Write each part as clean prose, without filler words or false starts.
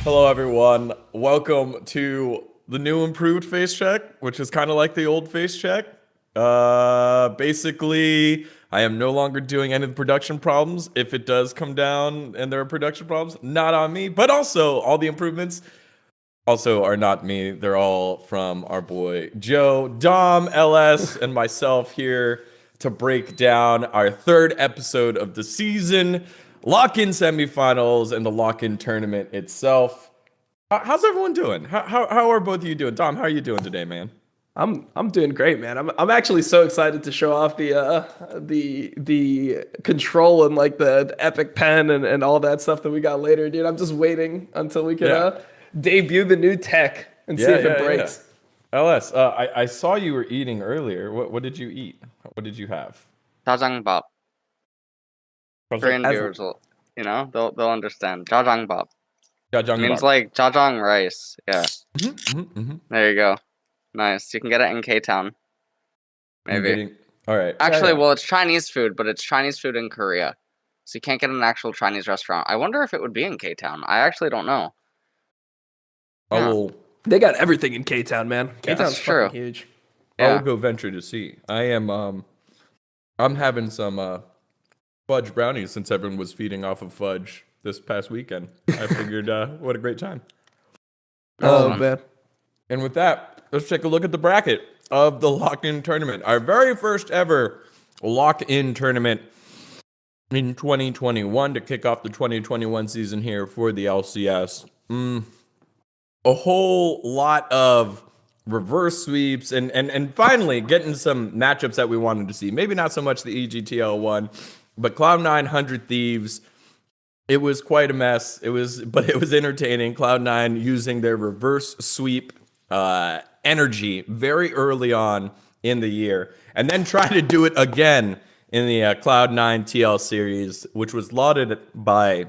Hello, everyone. Welcome to the new improved face check, which is kind of like the old face check. Basically, I am no longer doing any of the production problems. If it does come down and there are production problems, not on me, but also all the improvements also are not me. They're all from our boy Joe, Dom, LS, and myself here to break down our third episode of the season, Lock-In semifinals, and the Lock-In tournament itself. How's everyone doing? How are both of you doing? Dom, how are you doing today, man? I'm doing great, man. I'm actually so excited to show off the control and like the epic pen and all that stuff that we got later, dude. I'm just waiting until we can debut the new tech and see if it breaks. Yeah. LS, I saw you were eating earlier. What did you eat? What did you have? Jajangbap. Korean viewers will, they'll understand. Jajangbap. Means like jajang rice. Yeah. There you go. Nice. You can get it in K-Town. Maybe. All right. Actually, well, it's Chinese food, but it's Chinese food in Korea. So you can't get an actual Chinese restaurant. I wonder if it would be in K-Town. I actually don't know. Oh, they got everything in K-Town, man. K-Town's true. Fucking huge. I will go venture to see. I'm having some fudge brownies since everyone was feeding off of fudge this past weekend. I figured, what a great time. Oh, man. And with that, let's take a look at the bracket of the Lock-In tournament. Our very first ever Lock-In tournament in 2021 to kick off the 2021 season here for the LCS. A whole lot of reverse sweeps and finally getting some matchups that we wanted to see. Maybe not so much the EGTL one, but Cloud9 100 Thieves. It was quite a mess. But it was entertaining. Cloud9 using their reverse sweep energy very early on in the year, and then trying to do it again in the Cloud9 TL series, which was lauded by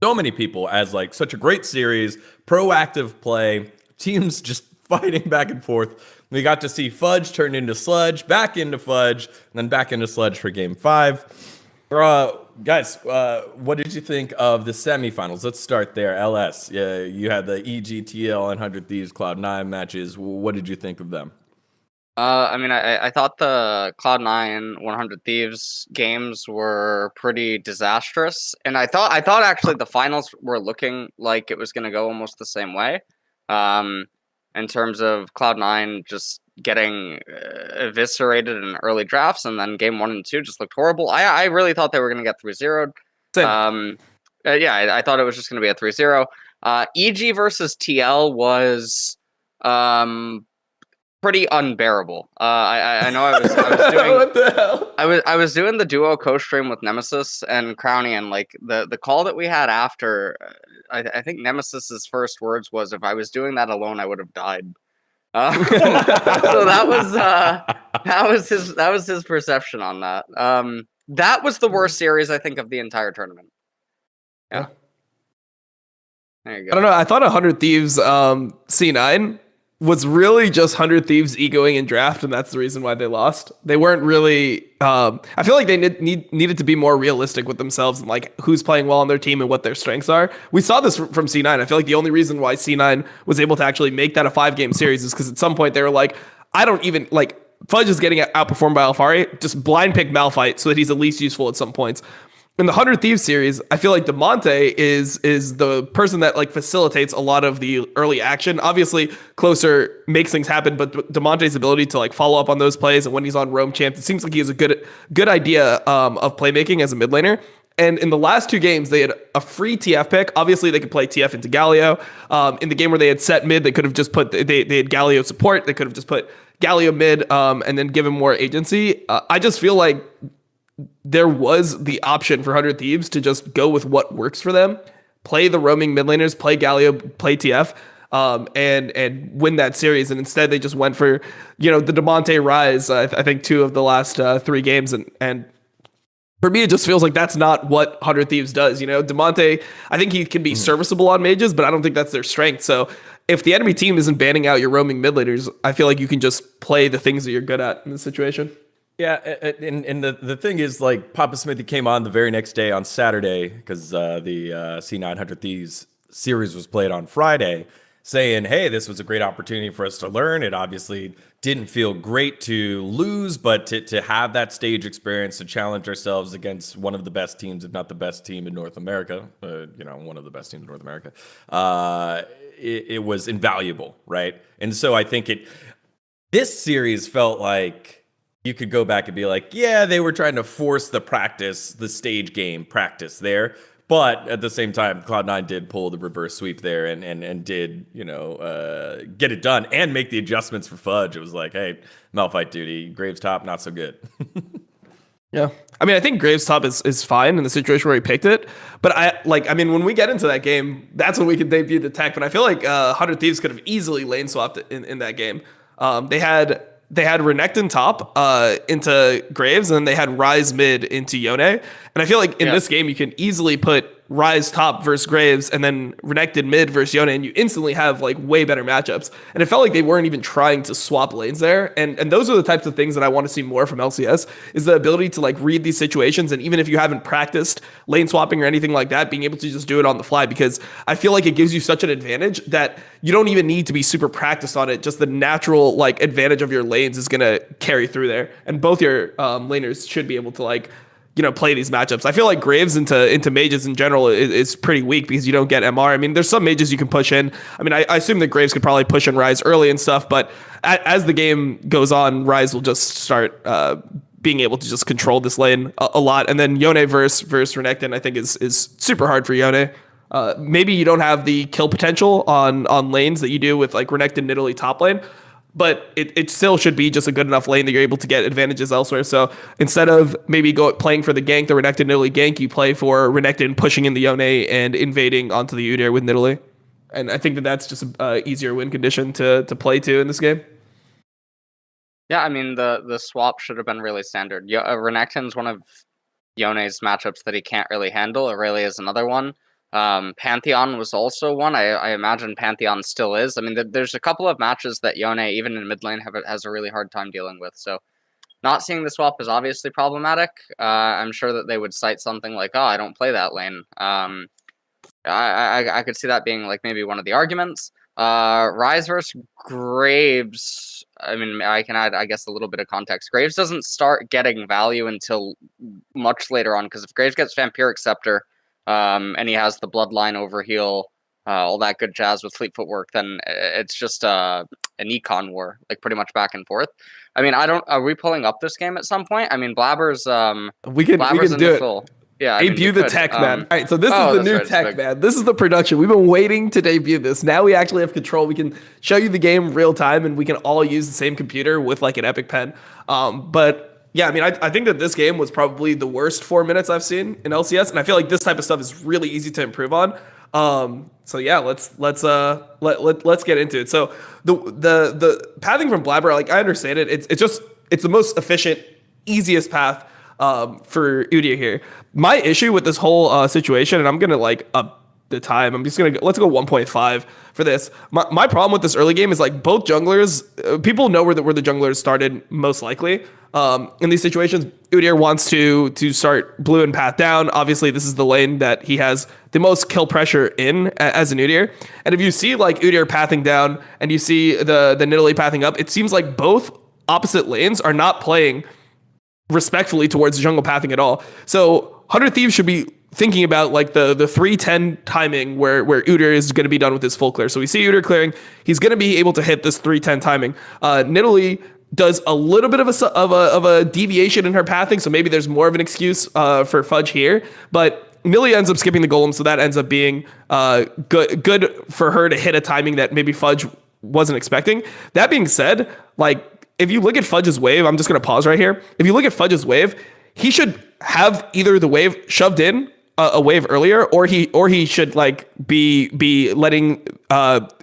so many people as like such a great series, proactive play, teams just fighting back and forth. We got to see Fudge turn into Sludge, back into Fudge, and then back into Sludge for Game 5. Guys, what did you think of the semifinals? Let's start there. LS, you had the EGTL and 100 Thieves Cloud9 matches. What did you think of them? I thought the Cloud9 100 Thieves games were pretty disastrous, and I thought actually the finals were looking like it was going to go almost the same way. In terms of Cloud9 just getting eviscerated in early drafts, and then game 1 and 2 just looked horrible. I really thought they were going to get 3-0'd. I thought it was just going to be a 3-0. EG versus TL was pretty unbearable. I know I was doing What the hell? I was doing the duo co-stream with Nemesis and Crowny, and like the call that we had after, I think Nemesis's first words was, "If I was doing that alone, I would have died." So that was his perception on that. That was the worst series I think of the entire tournament. Yeah. There you go. I don't know. I thought 100 Thieves C9 was really just 100 Thieves egoing in draft, and that's the reason why they lost. They weren't really... I feel like they needed to be more realistic with themselves and like who's playing well on their team and what their strengths are. We saw this from C9. I feel like the only reason why C9 was able to actually make that a 5-game series is because at some point they were like, I don't even... like Fudge is getting outperformed by Alfari. Just blind pick Malphite so that he's at least useful at some points. In the 100 Thieves series, I feel like DeMonte is the person that like facilitates a lot of the early action. Obviously, Closer makes things happen, but DeMonte's ability to like follow up on those plays, and when he's on roam champ, it seems like he has a good idea of playmaking as a mid laner. And in the last 2 games, they had a free TF pick. Obviously, they could play TF into Galio. In the game where they had set mid, they could have just put they had Galio support. They could have just put Galio mid and then give him more agency. I just feel like there was the option for 100 Thieves to just go with what works for them, play the roaming mid laners, play Galio, play TF, and win that series. And instead, they just went for the DeMonte Rise. I think 2 of the last 3 games, and for me, it just feels like that's not what 100 Thieves does. DeMonte, I think he can be serviceable on mages, but I don't think that's their strength. So if the enemy team isn't banning out your roaming mid laners, I feel like you can just play the things that you're good at in this situation. Yeah, and the thing is, like, Papa Smithy came on the very next day on Saturday because the C900 Thieves series was played on Friday, saying, hey, this was a great opportunity for us to learn. It obviously didn't feel great to lose, but to have that stage experience, to challenge ourselves against one of the best teams, if not the best team in North America, one of the best teams in North America, it was invaluable, right? And so I think this series felt like you could go back and be like, yeah, they were trying to force the stage game practice there. But at the same time, Cloud9 did pull the reverse sweep there and did, get it done and make the adjustments for Fudge. It was like, hey, Malphite duty, Graves top, not so good. Yeah. I mean, I think Graves top is fine in the situation where he picked it. But when we get into that game, that's when we can debut the tech. But I feel like 100 Thieves could have easily lane swapped in that game. They had Renekton top into Graves, and then they had Ryze mid into Yone. And I feel like in this game, you can easily put Ryze top versus Graves and then Renekton mid versus Yone, and you instantly have like way better matchups. And it felt like they weren't even trying to swap lanes there. And those are the types of things that I want to see more from LCS, is the ability to like read these situations. And even if you haven't practiced lane swapping or anything like that, being able to just do it on the fly, because I feel like it gives you such an advantage that you don't even need to be super practiced on it. Just the natural like advantage of your lanes is going to carry through there. And both your laners should be able to play these matchups. I feel like Graves into mages in general is pretty weak because you don't get MR. I mean, there's some mages you can push in. I mean, I assume that Graves could probably push in Ryze early and stuff, but as the game goes on, Ryze will just start being able to just control this lane a lot. And then Yone versus Renekton, I think is super hard for Yone. Maybe you don't have the kill potential on lanes that you do with like Renekton Nidalee top lane, but it still should be just a good enough lane that you're able to get advantages elsewhere. So instead of maybe playing for the gank, the Renekton Nidalee gank, you play for Renekton pushing in the Yone and invading onto the Udyr with Nidalee. And I think that's just an easier win condition to play to in this game. Yeah, I mean, the swap should have been really standard. Renekton's one of Yone's matchups that he can't really handle. Aurelia is another one. Pantheon was also one. I imagine Pantheon still is. I mean, there's a couple of matches that Yone, even in mid lane, has a really hard time dealing with. So not seeing the swap is obviously problematic. I'm sure that they would cite something like, oh, I don't play that lane. I could see that being like maybe one of the arguments. Ryze versus Graves. I mean, I can add, I guess, a little bit of context. Graves doesn't start getting value until much later on, because if Graves gets Vampiric Scepter, and he has the Bloodline overheal, all that good jazz with Fleet Footwork, then it's just an econ war, like pretty much back and forth. I mean, are we pulling up this game at some point? I mean, Blabber's we can do it. Full. Yeah, debut the tech, man. All right, so this is the new tech, man. This is the production. We've been waiting to debut this. Now we actually have control. We can show you the game real time, and we can all use the same computer with like an Epic Pen. But yeah, I mean, I think that this game was probably the worst 4 minutes I've seen in LCS, and I feel like this type of stuff is really easy to improve on. So yeah, let's get into it. So the pathing from Blabber, like I understand it. It's the most efficient, easiest path for Udyr here. My issue with this whole situation, and I'm gonna like up the time. I'm just gonna let's go 1.5 for this. My problem with this early game is like both junglers. People know where the junglers started most likely. In these situations, Udyr wants to start blue and path down. Obviously, this is the lane that he has the most kill pressure in as an Udyr. And if you see like Udyr pathing down and you see the Nidalee pathing up, it seems like both opposite lanes are not playing respectfully towards jungle pathing at all. So 100 Thieves should be thinking about like the 3:10 timing where Udyr is going to be done with his full clear. So we see Udyr clearing. He's going to be able to hit this 3:10 timing. Nidalee does a little bit of a deviation in her pathing, so maybe there's more of an excuse for Fudge here. But Millie ends up skipping the golem, so that ends up being good for her to hit a timing that maybe Fudge wasn't expecting. That being said, like if you look at Fudge's wave, I'm just going to pause right here. If you look at Fudge's wave, he should have either the wave shoved in a wave earlier, or he should like be letting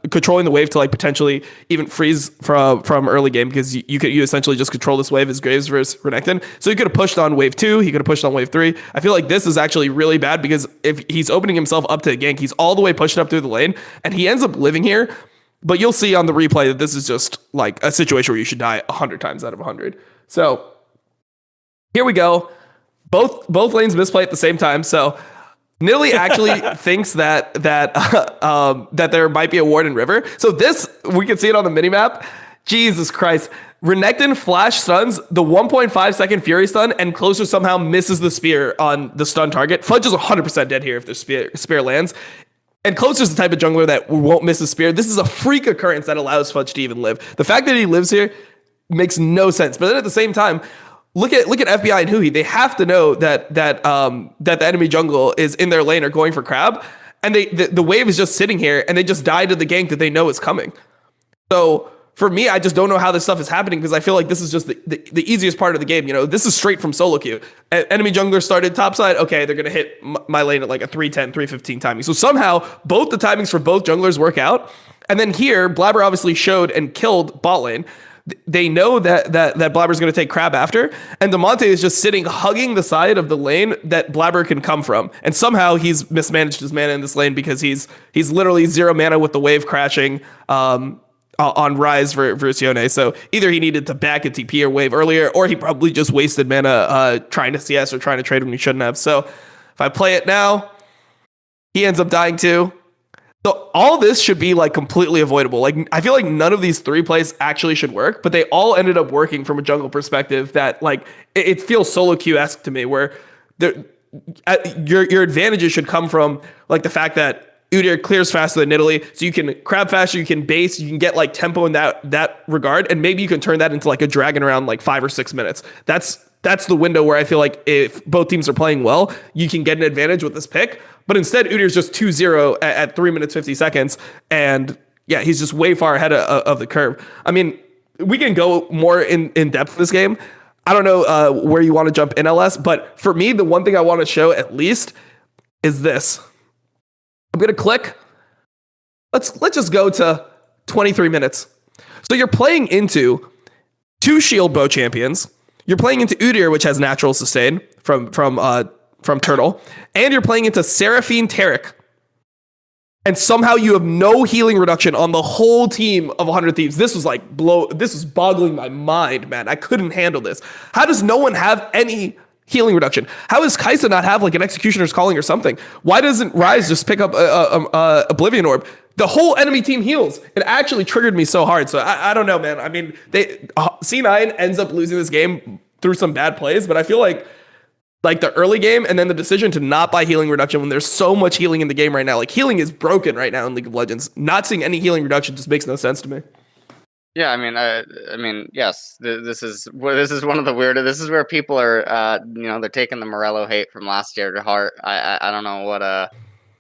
controlling the wave to like potentially even freeze from early game, because you essentially just control this wave as Graves versus Renekton. So he could have pushed on wave 2, he could have pushed on wave 3. I feel like this is actually really bad, because if he's opening himself up to a gank, he's all the way pushed up through the lane and he ends up living here. But you'll see on the replay that this is just like a situation where you should die 100 times out of 100. So here we go. Both lanes misplay at the same time. So Nidalee actually thinks that there might be a ward in river. So this, we can see it on the minimap. Jesus Christ. Renekton flash stuns the 1.5 second Fury stun, and Closer somehow misses the spear on the stun target. Fudge is 100% dead here if the spear lands. And Closer's the type of jungler that won't miss a spear. This is a freak occurrence that allows Fudge to even live. The fact that he lives here makes no sense. But then at the same time, look at FBI and Huhi. They have to know that the enemy jungle is in their lane or going for crab, and the wave is just sitting here, and they just die to the gank that they know is coming. So for me, I just don't know how this stuff is happening, because I feel like this is just the easiest part of the game. You know, this is straight from solo queue. Enemy jungler started topside. Okay, they're gonna hit my lane at like a 310, 315 timing. So somehow both the timings for both junglers work out. And then here, Blabber obviously showed and killed bot lane. They know that Blabber's going to take crab after, and Damonte is just sitting hugging the side of the lane that Blabber can come from. And somehow he's mismanaged his mana in this lane, because he's literally 0 mana with the wave crashing on Rise versus Yone. So either he needed to back a TP or wave earlier, or he probably just wasted mana trying to CS or trying to trade when he shouldn't have. So if I play it now, he ends up dying too. So all this should be like completely avoidable. Like, I feel like none of these 3 plays actually should work, but they all ended up working from a jungle perspective. That like it feels solo queue-esque to me, where your advantages should come from like the fact that Udyr clears faster than Nidalee, so you can crab faster, you can base, you can get like tempo in that regard, and maybe you can turn that into like a dragon around like 5 or 6 minutes. That's the window where I feel like if both teams are playing well, you can get an advantage with this pick. But instead, Udyr's just 2-0 at 3 minutes, 50 seconds. And yeah, he's just way far ahead of the curve. I mean, we can go more in depth in this game. I don't know where you want to jump in, LS, but for me, the one thing I want to show at least is this. I'm going to click. Let's just go to 23 minutes. So you're playing into 2 shield bow champions. You're playing into Udyr, which has natural sustain from Turtle, and you're playing into Seraphine Taric. And somehow you have no healing reduction on the whole team of 100 Thieves. This was boggling my mind, man. I couldn't handle this. How does no one have any healing reduction? How does Kai'Sa not have like an Executioner's Calling or something? Why doesn't Rise just pick up Oblivion Orb? The whole enemy team heals. It actually triggered me so hard. So I don't know, man. I mean, C9 ends up losing this game through some bad plays, but I feel like the early game and then the decision to not buy healing reduction when there's so much healing in the game right now. Like, healing is broken right now in League of Legends. Not seeing any healing reduction just makes no sense to me. Yeah, I mean, yes. This is one of the weirder. This is where people are, they're taking the Morello hate from last year to heart. I don't know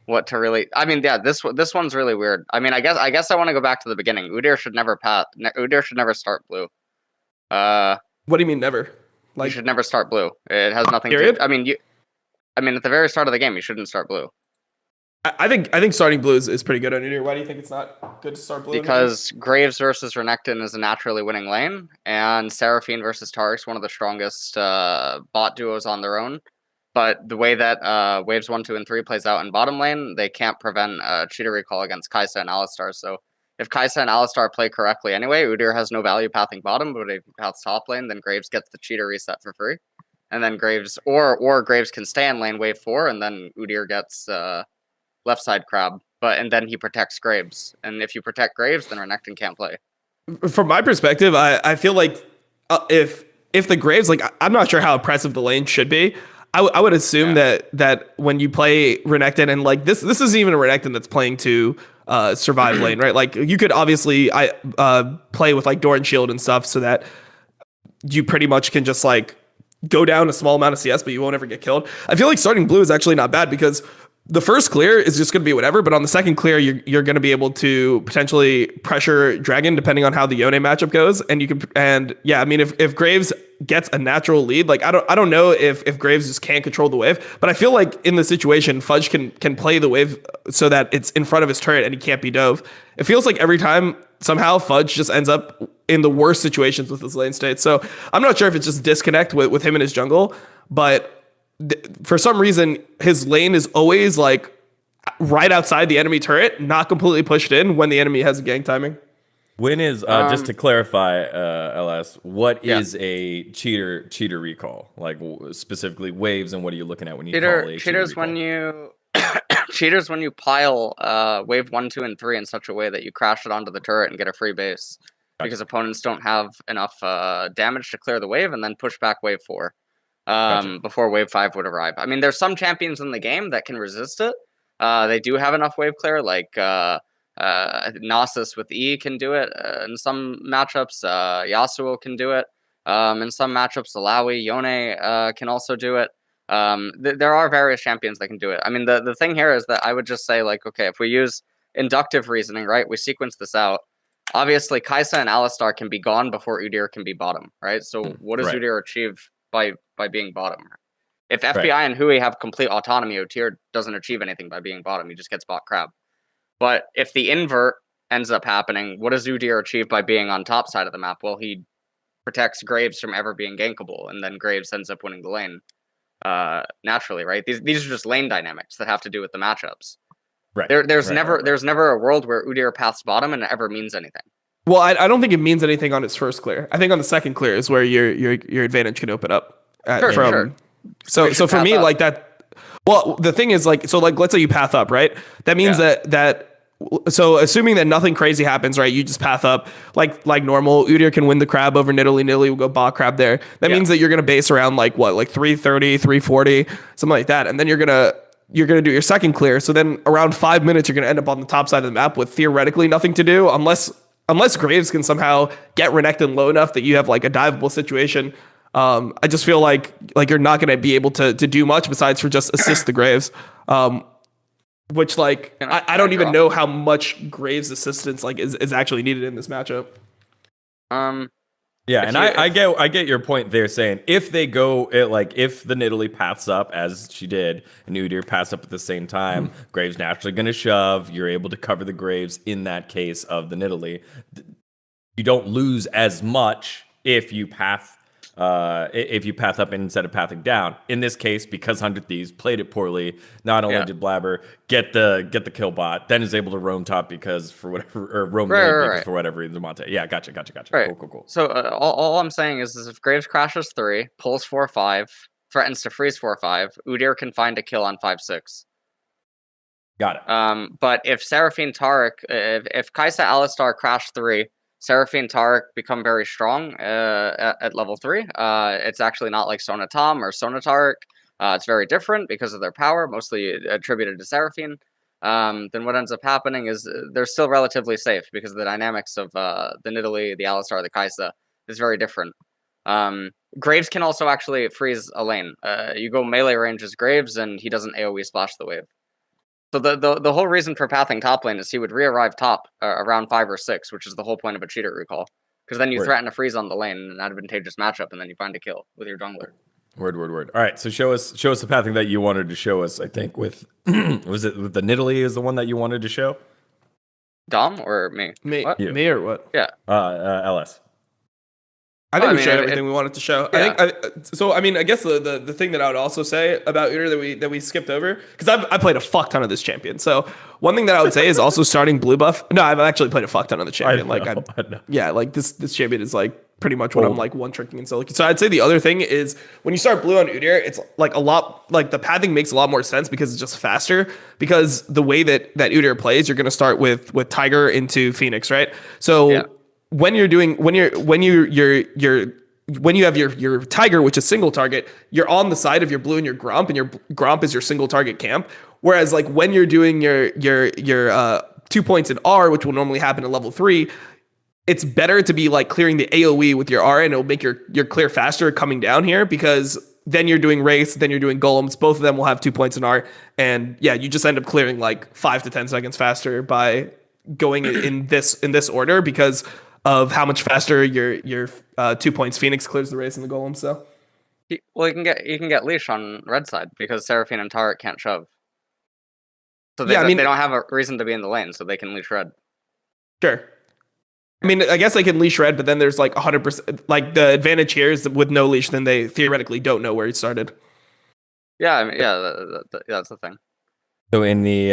what to really. I mean, yeah, this one's really weird. I mean, I guess I want to go back to the beginning. Udyr should never start blue. What do you mean never? Like, you should never start blue. It has nothing period? to. I mean, at the very start of the game, you shouldn't start blue. I think starting blue is pretty good on Udyr. Why do you think it's not good to start blue? Because Graves versus Renekton is a naturally winning lane, and Seraphine versus Tarik's one of the strongest bot duos on their own. But the way that waves 1, 2, and 3 plays out in bottom lane, they can't prevent cheater recall against Kai'Sa and Alistar. So if Kai'Sa and Alistar play correctly anyway, Udyr has no value pathing bottom, but if he paths top lane, then Graves gets the cheater reset for free. And then Graves, or Graves can stay in lane wave 4, and then Udyr gets left side crab. And then he protects Graves. And if you protect Graves, then Renekton can't play. From my perspective, I feel like if the Graves, like, I'm not sure how impressive the lane should be. I would assume that when you play Renekton, and like this isn't even a Renekton that's playing to survive lane, right? Like, you could obviously play with like Doran Shield and stuff so that you pretty much can just like go down a small amount of CS, but you won't ever get killed. I feel like starting blue is actually not bad, because the first clear is just going to be whatever, but on the second clear, you're going to be able to potentially pressure Dragon depending on how the Yone matchup goes. And yeah, I mean, if Graves gets a natural lead, like, I don't know if Graves just can't control the wave, but I feel like in the situation, Fudge can play the wave so that it's in front of his turret and he can't be dove. It feels like every time somehow Fudge just ends up in the worst situations with his lane state. So I'm not sure if it's just disconnect with him and his jungle, but for some reason, his lane is always like right outside the enemy turret, not completely pushed in when the enemy has a gank timing. When is just to clarify, LS, what is a cheater recall? Like, specifically waves, and what are you looking at when you call a cheater cheaters recall? when you cheaters when you pile wave 1, 2, and 3 in such a way that you crash it onto the turret and get a free base. Because opponents don't have enough damage to clear the wave and then push back wave 4 before wave 5 would arrive. I mean, there's some champions in the game that can resist it. They do have enough wave clear, like Gnosis with E can do it in some matchups. Yasuo can do it. In some matchups, Alawi, Yone can also do it. There are various champions that can do it. I mean, the thing here is that I would just say, like, okay, if we use inductive reasoning, right, we sequence this out. Obviously, Kai'Sa and Alistar can be gone before Udyr can be bottom, right? So what does Udyr achieve by being bottom? If FBI and Hui have complete autonomy, Udyr doesn't achieve anything by being bottom. He just gets bot crab. But if the invert ends up happening, what does Udyr achieve by being on top side of the map? Well, he protects Graves from ever being gankable, and then Graves ends up winning the lane naturally, right? These are just lane dynamics that have to do with the matchups. Right. There's never a world where Udyr paths bottom and it ever means anything. Well, I don't think it means anything on its first clear. I think on the second clear is where your advantage can open up. Sure. So for me, like that. Well, the thing is, like, so like let's say you path up, right? That means that. So assuming that nothing crazy happens, right? You just path up like normal. Udyr can win the crab over Nidalee. Nidalee will go bot crab there. That means that you're gonna base around like 330, 340, something like that, and then you're gonna do your second clear. So then around 5 minutes, you're going to end up on the top side of the map with theoretically nothing to do unless Graves can somehow get Renekton low enough that you have like a diveable situation. I just feel like you're not going to be able to do much besides for just assist the Graves. Which like, I don't even know how much Graves assistance like is actually needed in this matchup. Yeah, and I get your point there, saying if they go if the Nidalee paths up as she did and Udyr paths up at the same time, Graves naturally going to shove. You're able to cover the Graves in that case of the Nidalee. You don't lose as much if you path up instead of pathing down. In this case, because 100 Thieves played it poorly, not only did Blabber get the kill bot, then is able to roam top because for whatever, or roam mid because for whatever reason, Monte. Yeah, gotcha. Right. Cool. So all I'm saying is if Graves crashes 3, pulls 4-5, threatens to freeze 4-5, Udyr can find a kill on 5-6. Got it. But if Seraphine Taric, if Kai'Sa Alistar crash 3, Seraphine Taric become very strong at level 3. It's actually not like Sona Tom or Sona Taric. It's very different because of their power, mostly attributed to Seraphine. Then what ends up happening is they're still relatively safe because the dynamics of the Nidalee, the Alistar, the Kai'Sa is very different. Graves can also actually freeze a lane. You go melee range as Graves and he doesn't AoE splash the wave. So the whole reason for pathing top lane is he would re-arrive top around 5 or 6, which is the whole point of a cheater recall. Because then you threaten a freeze on the lane in an advantageous matchup, and then you find a kill with your jungler. Word. All right, so show us the pathing that you wanted to show us. I think with was it with the Nidalee is the one that you wanted to show? Dom or me? Me or what? Yeah. LS. I think we showed everything we wanted to show. Yeah. I guess the thing that I would also say about Udyr that we skipped over, because I played a fuck ton of this champion. So one thing that I would say is also starting blue buff. No, I've actually played a fuck ton of the champion. I know. Yeah, like this champion is like pretty much what I'm like one tricking and so. So I'd say the other thing is when you start blue on Udyr, it's like a lot like the pathing makes a lot more sense because it's just faster. Because the way that Udyr plays, you're gonna start with Tiger into Phoenix, right? So. Yeah. When you have your Tiger, which is single target, you're on the side of your blue and your Gromp is your single target camp. Whereas like when you're doing your 2 points in R, which will normally happen at level 3, it's better to be like clearing the AoE with your R and it'll make your clear faster coming down here because then you're doing Wraiths, then you're doing Golems. Both of them will have 2 points in R. And yeah, you just end up clearing like 5 to 10 seconds faster by going in this order because of how much faster your 2 points Phoenix clears the race in the Golem. So, well, you can get leash on red side because Seraphine and Taric can't shove. So they don't have a reason to be in the lane, so they can leash red. Sure. I mean, I guess they can leash red, but then there's like 100%. Like the advantage here is that with no leash, then they theoretically don't know where he started. Yeah, I mean, that's the thing. So in the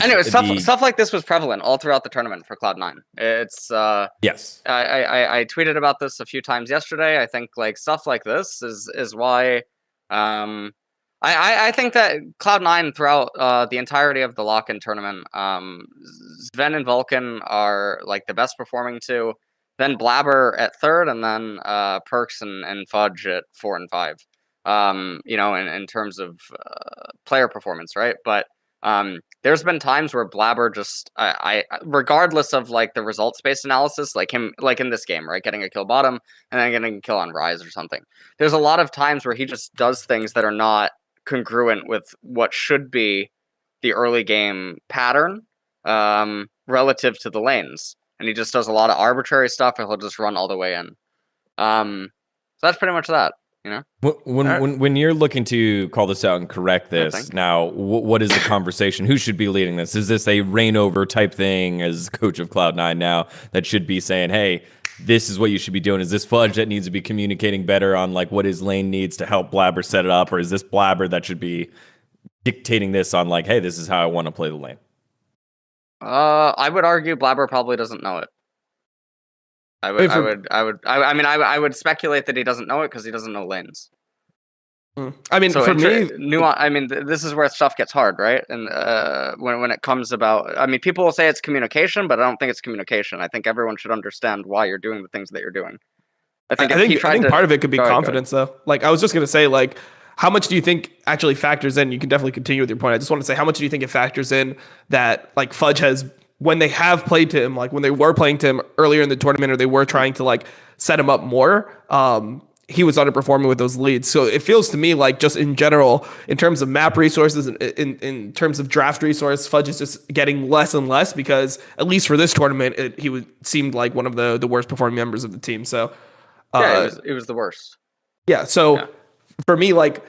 anyway, stuff like this was prevalent all throughout the tournament for Cloud9. It's yes. I tweeted about this a few times yesterday. I think like stuff like this is why I think that Cloud9 throughout the entirety of the Lock-In tournament, VENN and Vulcan are like the best performing two, then Blabber at third, and then Perks and Fudge at 4 and 5. In terms of player performance, right? But there's been times where Blabber just, I regardless of like the results-based analysis, like him, like in this game, right, getting a kill bottom and then getting a kill on Rise or something. There's a lot of times where he just does things that are not congruent with what should be the early game pattern relative to the lanes, and he just does a lot of arbitrary stuff, and he'll just run all the way in. So that's pretty much that. When you're looking to call this out and correct this, now what is the conversation? Who should be leading this? Is this a reign over type thing as coach of Cloud9 now that should be saying, hey, this is what you should be doing? Is this Fudge that needs to be communicating better on like what his lane needs to help Blabber set it up? Or is this Blabber that should be dictating this on like, hey, this is how I want to play the lane? I would argue Blabber probably doesn't know it. I would speculate that he doesn't know it because he doesn't know lanes. I mean, so for me, this is where stuff gets hard, right? And when it comes about, I mean, people will say it's communication, but I don't think it's communication. I think everyone should understand why you're doing the things that you're doing. I think part of it could be confidence, though. Like, I was just gonna say, like, how much do you think actually factors in? You can definitely continue with your point. I just want to say, how much do you think it factors in that like Fudge has, when they have played to him, like when they were playing to him earlier in the tournament, or they were trying to like set him up more, he was underperforming with those leads. So it feels to me like just in general, in terms of map resources, in terms of draft resource, Fudge is just getting less and less because at least for this tournament, he seemed like one of the worst performing members of the team. So it was the worst. Yeah. So for me, like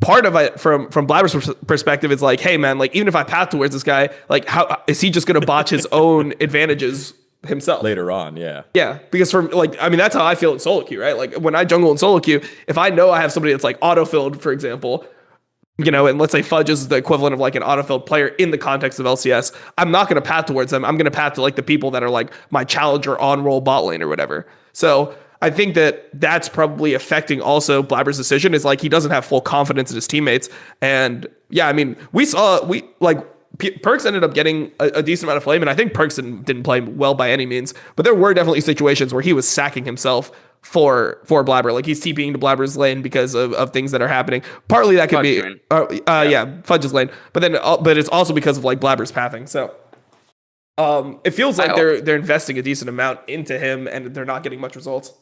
part of it from Blabber's perspective is like, hey man, like even if I path towards this guy, like how is he just going to botch his own advantages himself later on? Yeah, because for like, I mean, that's how I feel in solo queue, right? Like when I jungle in solo queue, if I know I have somebody that's like autofilled, for example, and let's say Fudge is the equivalent of like an autofilled player in the context of LCS, I'm not going to path towards them. I'm going to path to like the people that are like my challenger on roll bot lane or whatever. So I think that that's probably affecting also Blabber's decision, is like he doesn't have full confidence in his teammates. And yeah, I mean, Perks ended up getting a decent amount of flame, and I think Perks didn't play well by any means, but there were definitely situations where he was sacking himself for Blabber. Like he's TPing to Blabber's lane because of things that are happening. Partly that could be Fudge's lane, but it's also because of like Blabber's pathing. So it feels like they're investing a decent amount into him, and they're not getting much results.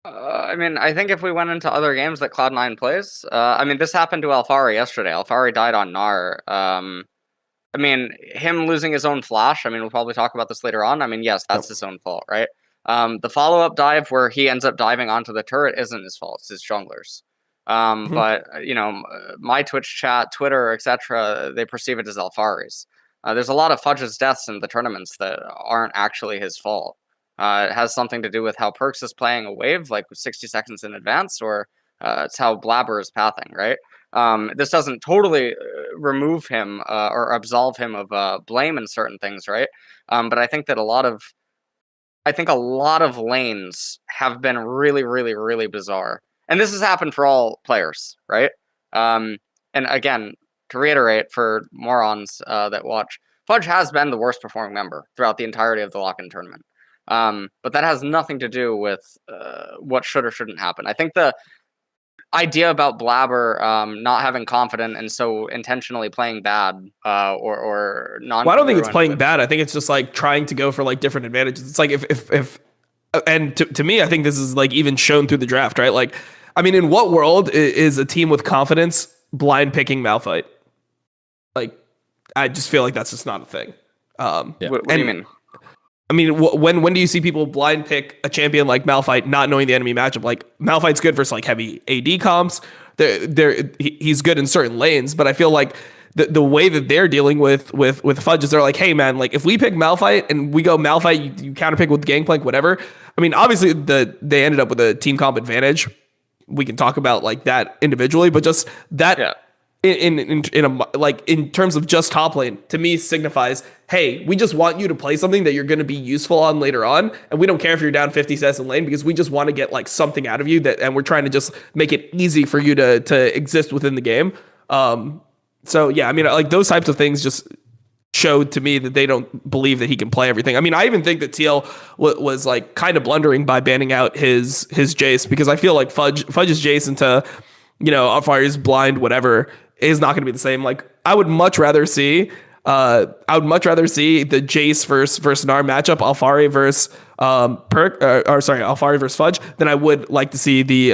I mean, I think if we went into other games that Cloud9 plays, I mean, this happened to Alfari yesterday. Alfari died on Gnar. I mean, him losing his own flash, I mean, we'll probably talk about this later on. I mean, yes, that's his own fault, right? The follow-up dive where he ends up diving onto the turret isn't his fault. It's his jungler's. But, my Twitch chat, Twitter, etc., they perceive it as Alfari's. There's a lot of Fudge's deaths in the tournaments that aren't actually his fault. It has something to do with how Perks is playing a wave, like 60 seconds in advance, or it's how Blabber is pathing, right? This doesn't totally remove him or absolve him of blame in certain things, right? But I think that a lot of lanes have been really, really, really bizarre. And this has happened for all players, right? And again, to reiterate for morons that watch, Fudge has been the worst performing member throughout the entirety of the Lock-In tournament. But that has nothing to do with what should or shouldn't happen. I think the idea about Blabber not having confidence and so intentionally playing bad or non. Well, I don't think it's playing bad. I think it's just like trying to go for like different advantages. It's like if and to me, I think this is like even shown through the draft, right? Like, I mean, in what world is a team with confidence blind picking Malphite? Like, I just feel like that's just not a thing. What do you mean? I mean, when do you see people blind pick a champion like Malphite, not knowing the enemy matchup? Like Malphite's good versus like heavy AD comps. He's good in certain lanes, but I feel like the way that they're dealing with Fudge is they're like, hey man, like if we pick Malphite and we go Malphite, you counter pick with Gangplank, whatever. I mean, obviously they ended up with a team comp advantage. We can talk about like that individually, but just that in terms of just top lane, to me signifies, hey, we just want you to play something that you're going to be useful on later on, and we don't care if you're down 50 sets in lane, because we just want to get like something out of you, and we're trying to just make it easy for you to exist within the game. So yeah, I mean, like those types of things just showed to me that they don't believe that he can play everything. I mean, I even think that TL was like kind of blundering by banning out his Jace, because I feel like Fudge's Jace into, Alfari's blind, whatever, is not going to be the same. Like I would much rather see the Jace versus Nar matchup, Alfari versus Alfari versus Fudge, than I would like to see the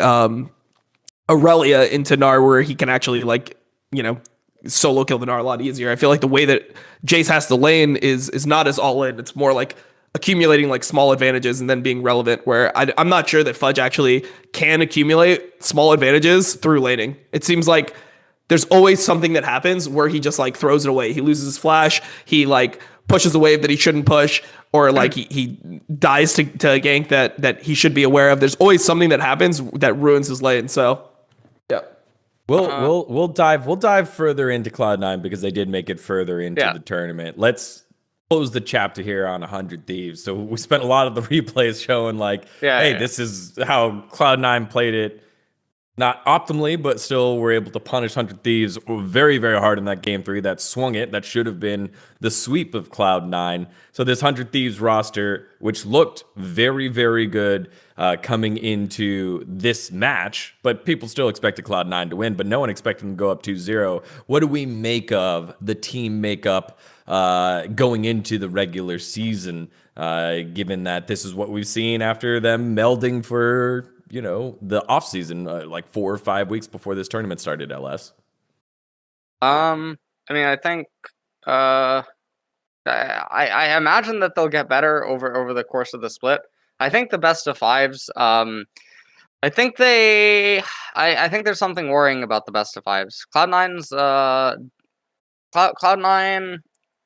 Aurelia into Nar, where he can actually solo kill the Gnar a lot easier. I feel like the way that Jace has to lane is not as all in. It's more like accumulating like small advantages and then being relevant, where I'm not sure that Fudge actually can accumulate small advantages through laning. It seems like there's always something that happens where he just like throws it away. He loses his flash. He like pushes a wave that he shouldn't push, or like he dies to a gank that he should be aware of. There's always something that happens that ruins his lane. So yeah. We'll dive further into Cloud9 because they did make it further into the tournament. Let's close the chapter here on 100 Thieves. So we spent a lot of the replays showing this is how Cloud9 played it. Not optimally, but still were able to punish 100 Thieves very, very hard in that game 3. That swung it. That should have been the sweep of Cloud9. So this 100 Thieves roster, which looked very, very good coming into this match, but people still expected Cloud9 to win, but no one expected them to go up 2-0. What do we make of the team makeup going into the regular season, given that this is what we've seen after them melding for the off season, like 4 or 5 weeks before this tournament started, LS? I mean, I think I imagine that they'll get better over the course of the split. I think the best of fives. I think there's something worrying about the best of fives. Cloud9's Cloud9.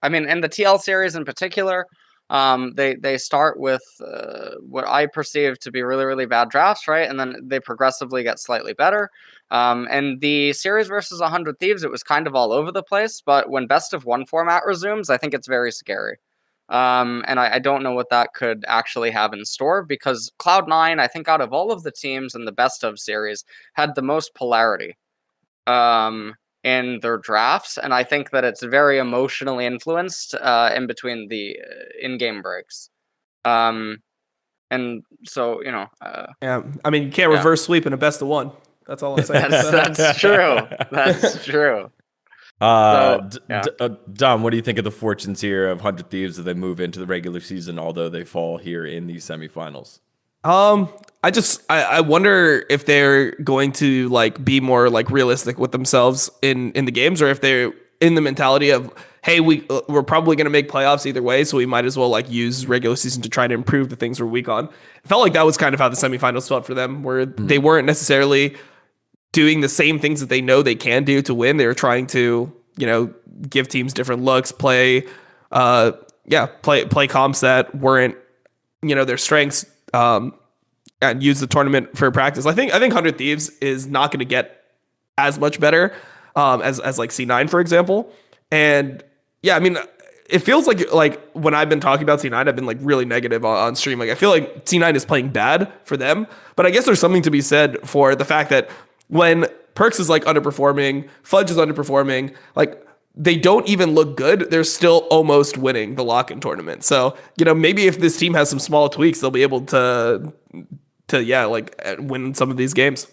I mean, in the TL series in particular. They start with what I perceive to be really, really bad drafts, right? And then they progressively get slightly better. And the series versus 100 Thieves, it was kind of all over the place. But when best of one format resumes, I think it's very scary. And I don't know what that could actually have in store, because Cloud9, I think out of all of the teams in the best of series, had the most polarity. In their drafts, and I think that it's very emotionally influenced in between the in-game breaks. And so, yeah, I mean, you can't reverse sweep in a best of one. That's all I'm saying. That's true. That's true. Dom, what do you think of the fortunes here of 100 Thieves as they move into the regular season, although they fall here in the semifinals? I wonder if they're going to be more realistic with themselves in the games, or if they're in the mentality of, hey, we're probably going to make playoffs either way, so we might as well use regular season to try to improve the things we're weak on. It felt like that was kind of how the semifinals felt for them, where they weren't necessarily doing the same things that they know they can do to win. They were trying to, give teams different looks, play comps that weren't, their strengths, and use the tournament for practice. I think 100 Thieves is not going to get as much better as C9, for example. And yeah, I mean, it feels like when I've been talking about C9, I've been really negative on stream. I feel like C9 is playing bad for them, but I guess there's something to be said for the fact that when Perks is underperforming, Fudge is underperforming, they don't even look good, they're still almost winning the Lock-In tournament. So, maybe if this team has some small tweaks, they'll be able to win some of these games.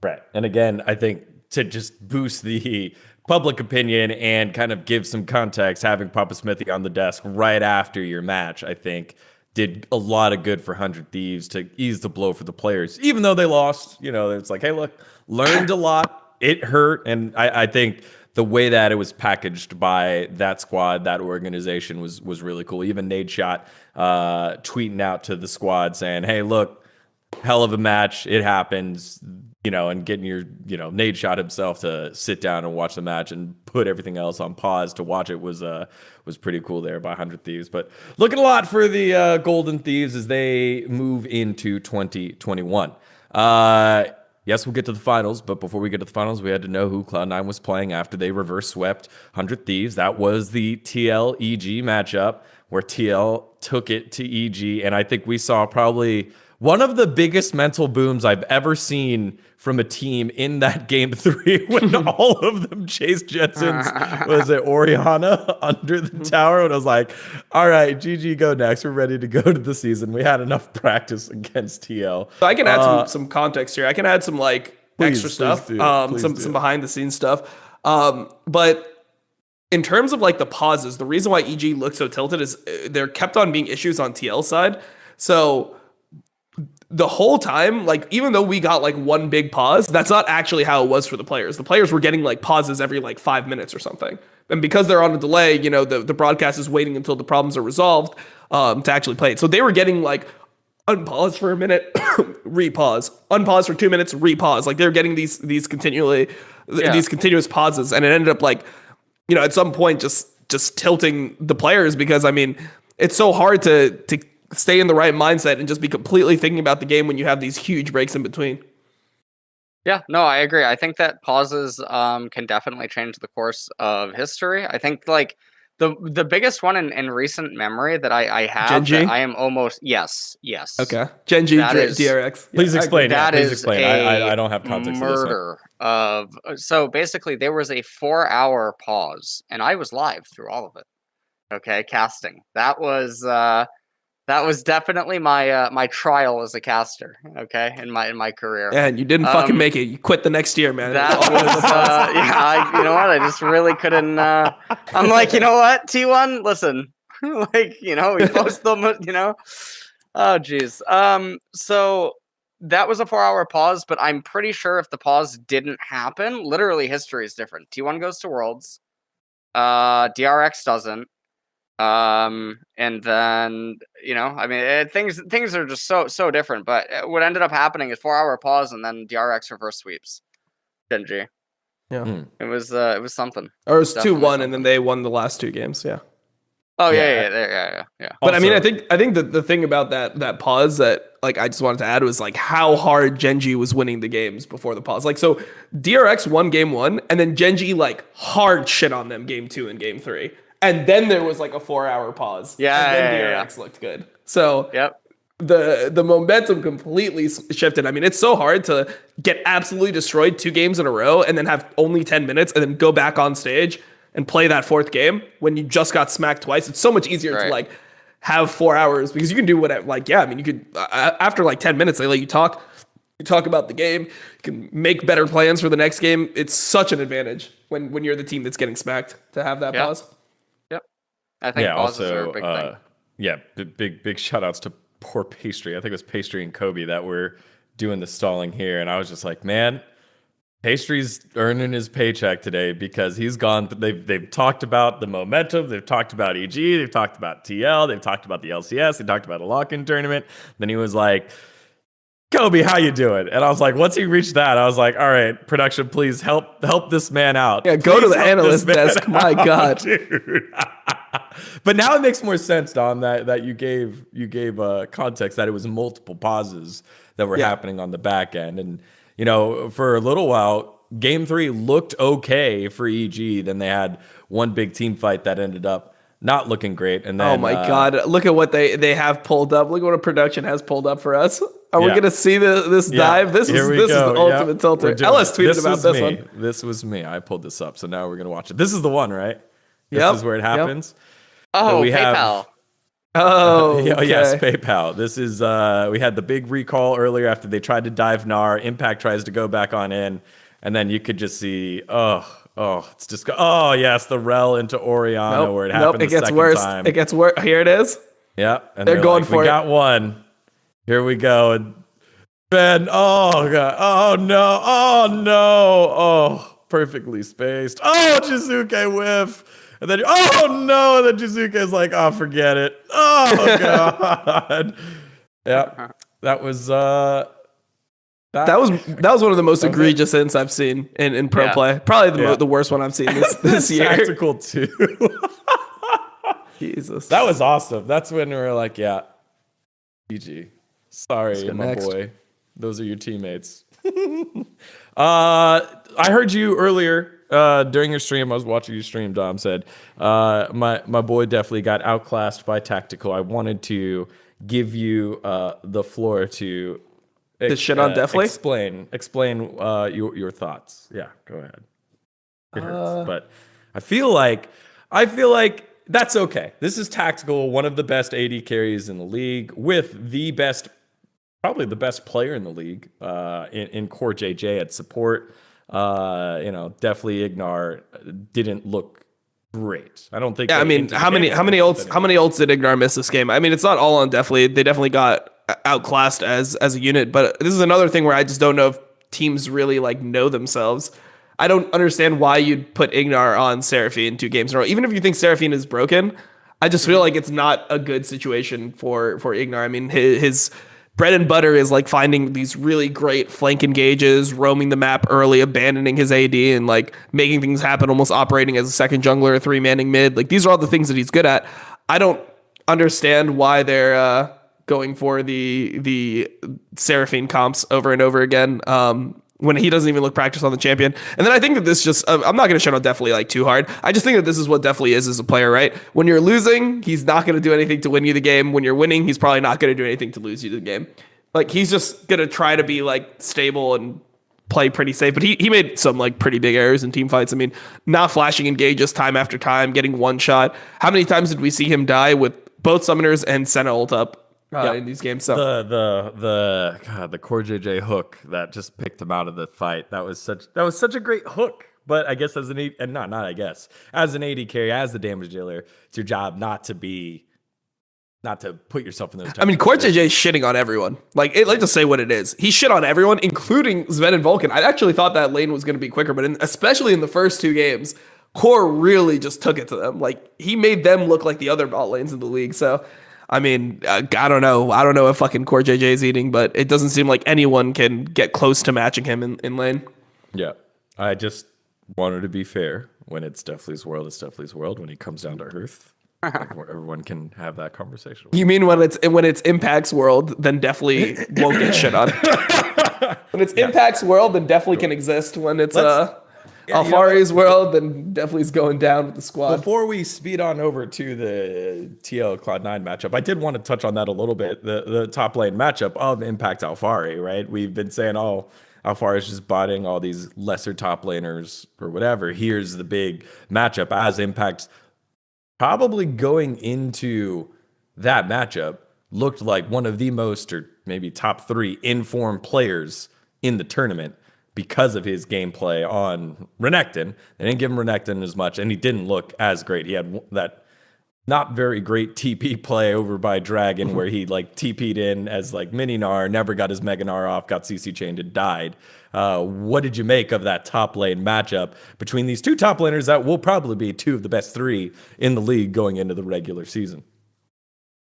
Right. And again, I think to just boost the public opinion and kind of give some context, having Papa Smithy on the desk right after your match, I think did a lot of good for 100 Thieves to ease the blow for the players. Even though they lost, it's like, hey, look, learned a lot. It hurt. And I think the way that it was packaged by that squad, that organization was really cool. Even Nadeshot tweeting out to the squad saying, hey, look, hell of a match. It happens, and getting your, Nadeshot himself to sit down and watch the match and put everything else on pause to watch it was pretty cool there by 100 Thieves. But looking a lot for the Golden Thieves as they move into 2021. yes, we'll get to the finals, but before we get to the finals, we had to know who Cloud9 was playing after they reverse swept 100 Thieves. That was the TL EG matchup where TL took it to EG, and I think we saw probably one of the biggest mental booms I've ever seen from a team in that game 3 when all of them chased Jetsons. Was it Oriana under the tower? And I was like, all right, GG, go next. We're ready to go to the season. We had enough practice against TL. So I can add some context here. I can add some extra stuff, do. Some behind the scenes stuff. But in terms of the pauses, the reason why EG looked so tilted is there kept on being issues on TL side. So the whole time, even though we got one big pause, that's not actually how it was for the players. The players were getting pauses every 5 minutes or something. And because they're on a delay, the broadcast is waiting until the problems are resolved to actually play it. So they were getting unpause for a minute, repause, unpause for 2 minutes, repause. They were getting these continuous pauses, and it ended up at some point just tilting the players because it's so hard to stay in the right mindset and just be completely thinking about the game when you have these huge breaks in between. Yeah, no, I agree. I think that pauses can definitely change the course of history. I think the biggest one in recent memory that I have, Gen G? I am almost yes. Okay, Gen G DRX. Please explain. That please is explain. I don't have context for this one. murder of. So basically, there was a 4-hour pause, and I was live through all of it. Okay, casting. That was definitely my trial as a caster. Okay, in my career. And you didn't fucking make it. You quit the next year, man. That was you know what? I just really couldn't. I'm like, you know what, T1, listen, we post them. Oh geez. So that was a 4-hour pause, but I'm pretty sure if the pause didn't happen, literally history is different. T1 goes to Worlds. DRX doesn't. And then things are just so different. But what ended up happening is 4-hour pause, and then DRX reverse sweeps Gen G. Yeah, it was something. Or it was 2-1, and then they won the last 2 games. Yeah. Oh yeah. But also, I think the thing about that pause that I just wanted to add was how hard Gen G was winning the games before the pause. So DRX won game 1, and then Gen G hard shit on them game 2 and game 3. And then there was a 4-hour pause. Yeah, and then DRX looked good. So the momentum completely shifted. It's so hard to get absolutely destroyed 2 games in a row and then have only 10 minutes and then go back on stage and play that 4th game when you just got smacked twice. It's so much easier to have 4 hours because you can do whatever. You could after 10 minutes they let you talk. You talk about the game. You can make better plans for the next game. It's such an advantage when you're the team that's getting smacked to have that pause. I think pauses are a big thing. Yeah, big shout outs to poor Pastry. I think it was Pastry and Kobe that were doing the stalling here. And I was just like, man, Pastry's earning his paycheck today because he's gone. They've talked about the momentum. They've talked about EG. They've talked about TL. They've talked about the LCS. They talked about a lock-in tournament. Then he was like, Kobe, how you doing? And I was like, once he reached that, I was like, all right, production, please help this man out. Yeah, go to the analyst desk. My God, dude. But now it makes more sense, Dom, that you gave context that it was multiple pauses that were happening on the back end. And, for a little while, game 3 looked okay for EG. Then they had one big team fight that ended up not looking great. And then, oh my God, look at what they have pulled up. Look at what a production has pulled up for us. Are we going to see this dive? This is the ultimate tilter. Ellis tweeted about this one. This was me. I pulled this up. So now we're going to watch it. This is the one, right? This is where it happens. Yep. Oh, we PayPal. Yes, PayPal. This is we had the big recall earlier after they tried to dive Gnar. Impact tries to go back on in, and then you could just see, it's just yes, the rel into Oriana where it happened. It gets worse. Time. It gets worse. Here it is. Yeah, and they're going for it. We got one. Here we go. And VENN. Oh God. Oh no. Perfectly spaced. Jizuke whiff. And then, and then Jizuke's like, forget it. Oh, God. Yeah, that was that was one of the most egregious ints I've seen in pro play. Probably the worst one I've seen this year. Tactical too. Jesus. That was awesome. That's when we were like, GG. Sorry, my boy. Those are your teammates. I heard you earlier during your stream. I was watching your stream. Dom said, "My boy definitely got outclassed by Tactical." I wanted to give you the floor to shit on Definitely? explain your thoughts. Yeah, go ahead. It hurts, but I feel like that's okay. This is Tactical, one of the best AD carries in the league, with the best, probably the best player in the league in Core JJ at support. Definitely Ignar didn't look great. I don't think. Yeah, I mean, how many ults did Ignar miss this game? I mean, it's not all on Definitely. They definitely got outclassed as a unit, but this is another thing where I just don't know if teams really like know themselves. I don't understand why you'd put Ignar on Seraphine 2 games in a row. Even if you think Seraphine is broken, I just feel like it's not a good situation for Ignar. I mean, his bread and butter is like finding these really great flank engages, roaming the map early, abandoning his AD, and like making things happen, almost operating as a second jungler, 3-manning mid. Like, these are all the things that he's good at. I don't understand why they're going for the Seraphine comps over and over again. When he doesn't even look practice on the champion. And then I think that this just, I'm not going to shut on Definitely like too hard. I just think that this is what Definitely is as a player, right? When you're losing, he's not going to do anything to win you the game. When you're winning, he's probably not going to do anything to lose you the game. Like, he's just going to try to be like stable and play pretty safe. But he made some like pretty big errors in team fights. I mean, not flashing engages time after time, getting one shot. How many times did we see him die with both summoners and Senna ult up? In these games, so the Core JJ hook that just picked him out of the fight. That was such a great hook. But I guess as an AD, and not I guess as an AD carry, as the damage dealer, it's your job not to put yourself in those. I mean, Core JJ is shitting on everyone. Like, let's just say what it is. He shit on everyone, including Sven and Vulcan. I actually thought that lane was going to be quicker, but especially in the first 2 games, Core really just took it to them. Like, he made them look like the other bot lanes in the league. So. I mean, I don't know. I don't know if fucking Core JJ is eating, but it doesn't seem like anyone can get close to matching him in lane. Yeah. I just wanted to be fair. When it's Definitely's world, it's Definitely's world. When he comes down to Earth, everyone can have that conversation. You mean when it's Impact's world, then Definitely won't get shit on. When it's Impact's world, then Definitely can exist. When it's Alfari's world, then Definitely's going down with the squad. Before we speed on over to the TL Cloud9 matchup, I did want to touch on that a little bit. The top lane matchup of Impact Alfari, right? We've been saying, Alfari is just botting all these lesser top laners or whatever. Here's the big matchup as Impact's probably going into that matchup looked like one of the most, or maybe top 3 informed players in the tournament. Because of his gameplay on Renekton. They didn't give him Renekton as much, and he didn't look as great. He had that not very great TP play over by Dragon where he like TP'd in as like mini Gnar, never got his Mega Gnar off, got CC chained and died. What did you make of that top lane matchup between these 2 top laners that will probably be 2 of the best 3 in the league going into the regular season?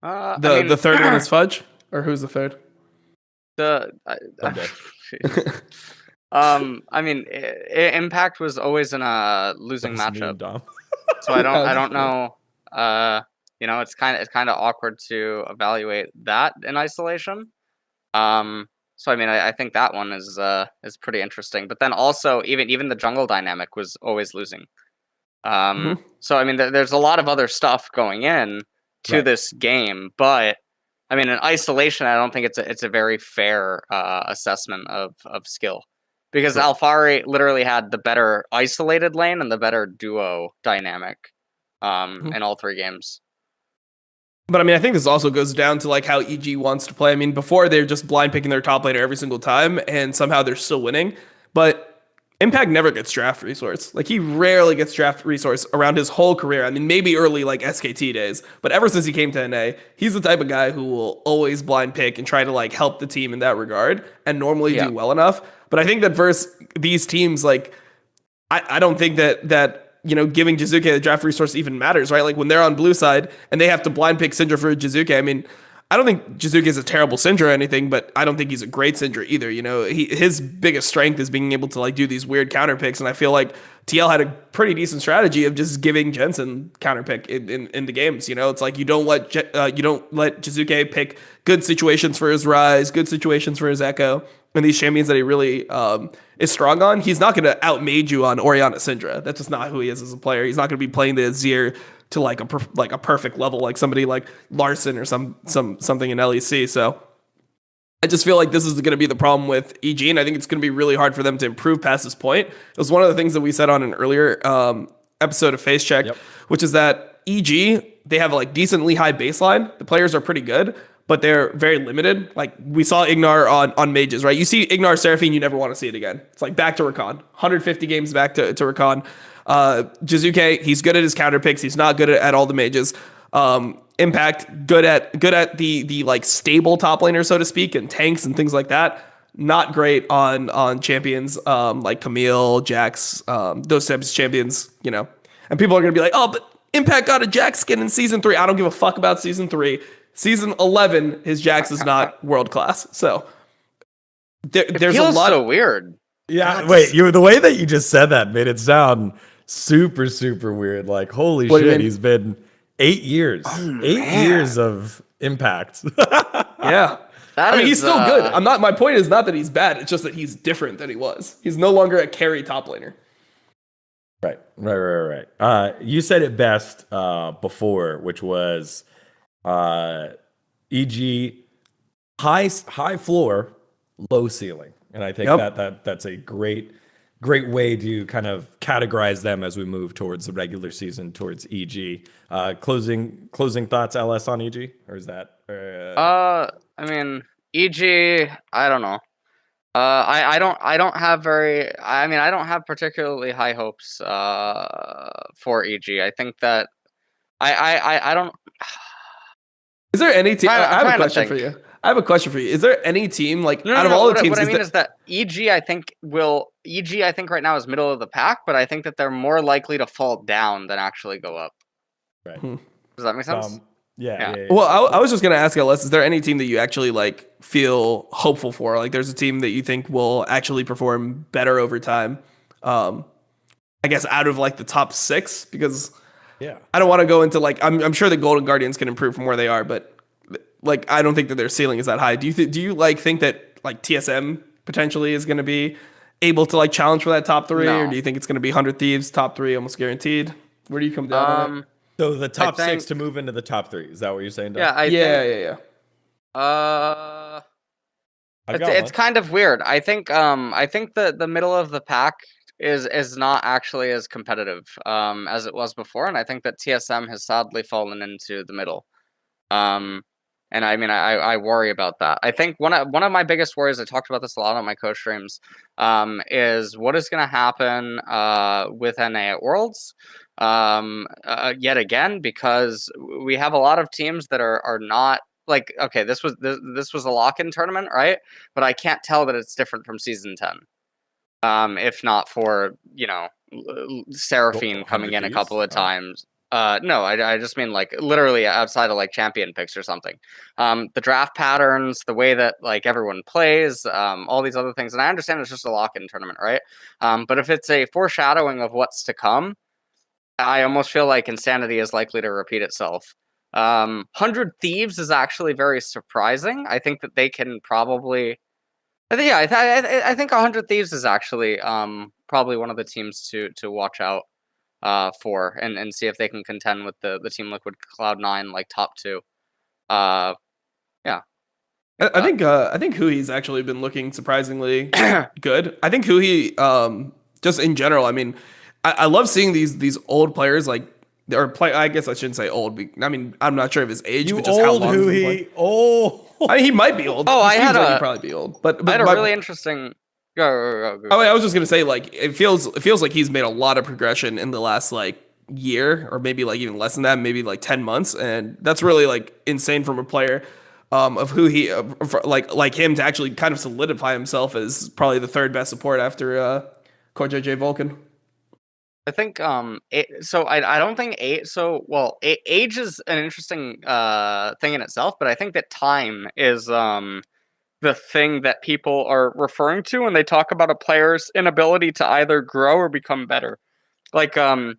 The third one is Fudge? Or who's the third? I mean, Impact was always in a losing matchup, so I don't know. It's kind of awkward to evaluate that in isolation. So I mean, I think that one is pretty interesting. But then also, even the jungle dynamic was always losing. So I mean, there's a lot of other stuff going in to this game, but I mean, in isolation, I don't think it's a very fair assessment of skill. Because Alfari literally had the better isolated lane and the better duo dynamic in all 3 games. But I mean, I think this also goes down to like how EG wants to play. I mean, before they're just blind picking their top laner every single time, and somehow they're still winning. But Impact never gets draft resource. Like, he rarely gets draft resource around his whole career. I mean, maybe early like SKT days, but ever since he came to NA, he's the type of guy who will always blind pick and try to like help the team in that regard, and normally do well enough. But I think that versus these teams, like, I don't think that giving Jizuke the draft resource even matters, right? Like, when they're on blue side and they have to blind pick Syndra for Jizuke, I mean, I don't think Jizuke is a terrible Syndra or anything, but I don't think he's a great Syndra either. His biggest strength is being able to like do these weird counter picks, and I feel like TL had a pretty decent strategy of just giving Jensen counter pick in the games. It's like you don't let Jizuke pick good situations for his Ryze, good situations for his Echo, and these champions that he really is strong on, he's not going to outmage you on Orianna Syndra. That's just not who he is as a player. He's not going to be playing the Azir to like a perfect level, like somebody like Larson or something in LEC. So I just feel like this is going to be the problem with EG, and I think it's going to be really hard for them to improve past this point. It was one of the things that we said on an earlier episode of Facecheck, which is that EG, they have like decently high baseline. The players are pretty good, but they're very limited. Like we saw Ignar on mages, right? You see Ignar Seraphine, you never want to see it again. It's like back to Rakan. 150 games back to Rakan. Jizuke, he's good at his counter picks. He's not good at all the mages. Impact, good at the like stable top laner, so to speak, and tanks and things like that. Not great on champions like Camille, Jax, those types of champions, you know. And people are gonna be like, oh, but Impact got a Jax skin in season 3. I don't give a fuck about season 3. Season 11, his Jax is not world class. So there's a lot so weird. Yeah, the way that you just said that made it sound super, super weird. Like, holy shit, he's been 8 years. 8 years of Impact. Yeah. I mean, he's still good. My point is not that he's bad. It's just that he's different than he was. He's no longer a carry top laner. Right. You said it best before, which was EG high floor, low ceiling, and I think that's a great way to kind of categorize them as we move towards the regular season, towards EG. Closing thoughts, LS, on EG, or is that? I mean, EG, I don't know. I don't have particularly high hopes for EG. I think that I don't. Is there any team? I have a question for you. Is there any team like out of all the teams? What I mean is that EG, I think right now is middle of the pack, but I think that they're more likely to fall down than actually go up. Right. Does that make sense? Yeah. Well, I was just gonna ask LS, is there any team that you actually like feel hopeful for? Like, there's a team that you think will actually perform better over time? I guess out of like the top 6, because I don't want to go into like I'm sure the Golden Guardians can improve from where they are, but like I don't think that their ceiling is that high. Do you like think that like TSM potentially is going to be able to like challenge for that top 3, or do you think it's going to be 100 Thieves top 3 almost guaranteed? Where do you come down on it? So the top 6 to move into the top 3. Is that what you're saying, Doug? Yeah. It's kind of weird. I think the middle of the pack is not actually as competitive as it was before, and I think that TSM has sadly fallen into the middle. And I mean, I worry about that. I think one of my biggest worries, I talked about this a lot on my coach streams, is what is going to happen with NA at Worlds. Yet again, because we have a lot of teams that are not like, okay, this was a lock-in tournament, right? But I can't tell that it's different from season 10. If not for, you know, Seraphine coming in a couple of times. No, I just mean like literally outside of like champion picks or something. The draft patterns, the way that like everyone plays, all these other things. And I understand it's just a lock-in tournament, right? But if it's a foreshadowing of what's to come, I almost feel like Insanity is likely to repeat itself. 100 Thieves is actually very surprising. I think that they can probably... I think 100 Thieves is actually probably one of the teams to watch out for and see if they can contend with the Team Liquid Cloud9 like top 2. I think Hui's actually been looking surprisingly good. I think Hui, just in general, I mean, I love seeing these old players like, or play. I guess I shouldn't say old. I mean, I'm not sure of his age, but just how long. Hui. Oh, I mean, he might be old. Oh, he'd probably be old. But I had a really interesting. Go. I was just gonna say, like, it feels like he's made a lot of progression in the last like year, or maybe like even less than that, maybe like 10 months, and that's really like insane from a player of who he like him to actually kind of solidify himself as probably the 3rd best support after Core JJ Vulcan. I think I don't think age is an interesting thing in itself, but I think that time is the thing that people are referring to when they talk about a player's inability to either grow or become better. Like the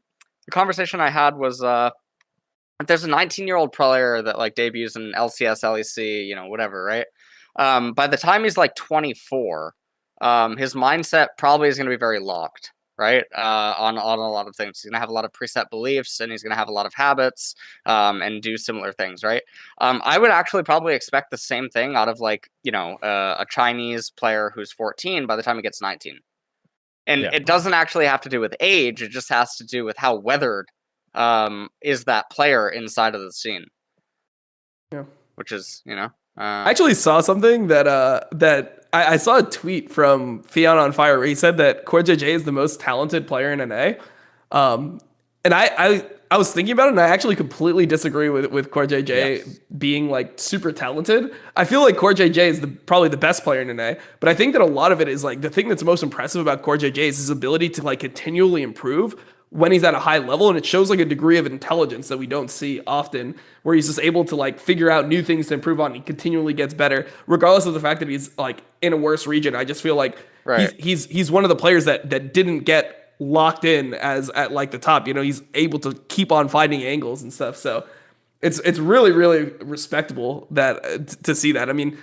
conversation I had was if there's a 19-year-old player that like debuts in LCS, LEC, you know, whatever, right? By the time he's like 24, his mindset probably is going to be very locked, right? On a lot of things. He's going to have a lot of preset beliefs, and he's going to have a lot of habits, and do similar things, right? I would actually probably expect the same thing out of like, a Chinese player who's 14 by the time he gets 19. And it doesn't actually have to do with age. It just has to do with how weathered is that player inside of the scene. Yeah. Which is, I actually saw something that I saw a tweet from Fion on Fire where he said that CoreJJ is the most talented player in NA. And I was thinking about it, and I actually completely disagree with CoreJJ being like super talented. I feel like CoreJJ is probably the best player in NA, but I think that a lot of it is like the thing that's most impressive about CoreJJ is his ability to like continually improve when he's at a high level, and it shows like a degree of intelligence that we don't see often, where he's just able to like figure out new things to improve on. And he continually gets better, regardless of the fact that he's like in a worse region. I just feel like he's one of the players that didn't get locked in as at like the top. He's able to keep on finding angles and stuff. So it's really, really respectable that to see that. I mean,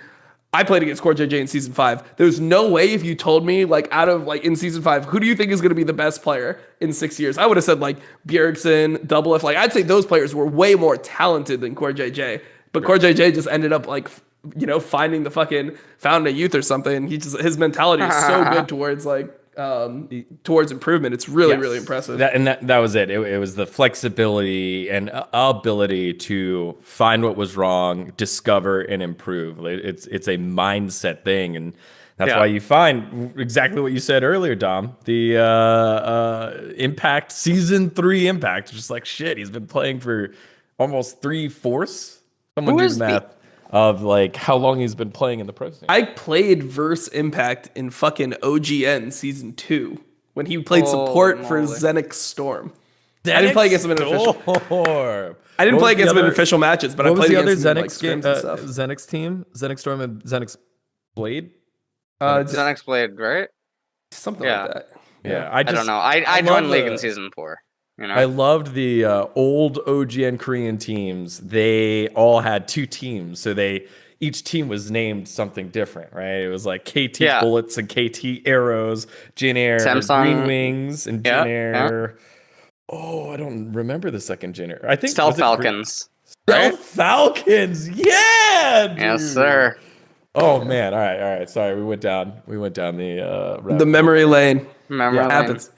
I played against CoreJJ in season 5. There's no way if you told me like out of like in season 5, who do you think is going to be the best player in 6 years? I would have said like Bjergsen, Double F. Like I'd say those players were way more talented than CoreJJ. But CoreJJ just ended up like, finding the fucking fountain of youth or something. His mentality is so good towards like towards improvement. It's really, really impressive. That was it. It was the flexibility and ability to find what was wrong, discover and improve. It's a mindset thing, and that's why you find exactly what you said earlier, Dom. The impact season 3 impact. Just like shit, he's been playing for almost 3/4. Someone do the math of like how long he's been playing in the pro scene. I played verse Impact in fucking OGN season 2 when he played support for Zenix Storm. I didn't play against him in official. I didn't play against him in official matches, but I played against him in like scrims and stuff. Zenix team, Zenix Storm and Zenix Blade. Zenix Blade, right? Something like that. Yeah, I don't know. I joined League in season 4. I loved the old OGN Korean teams. They all had 2 teams, so each team was named something different, right? It was like KT Bullets and KT Arrows, Jin Air, Green Wings, and Jin Air. Oh, I don't remember the second Jin Air. I think Stealth Falcons. Stealth Falcons, yeah, dude. Yes, sir. Oh man, all right. Sorry, we went down the memory lane. Happens.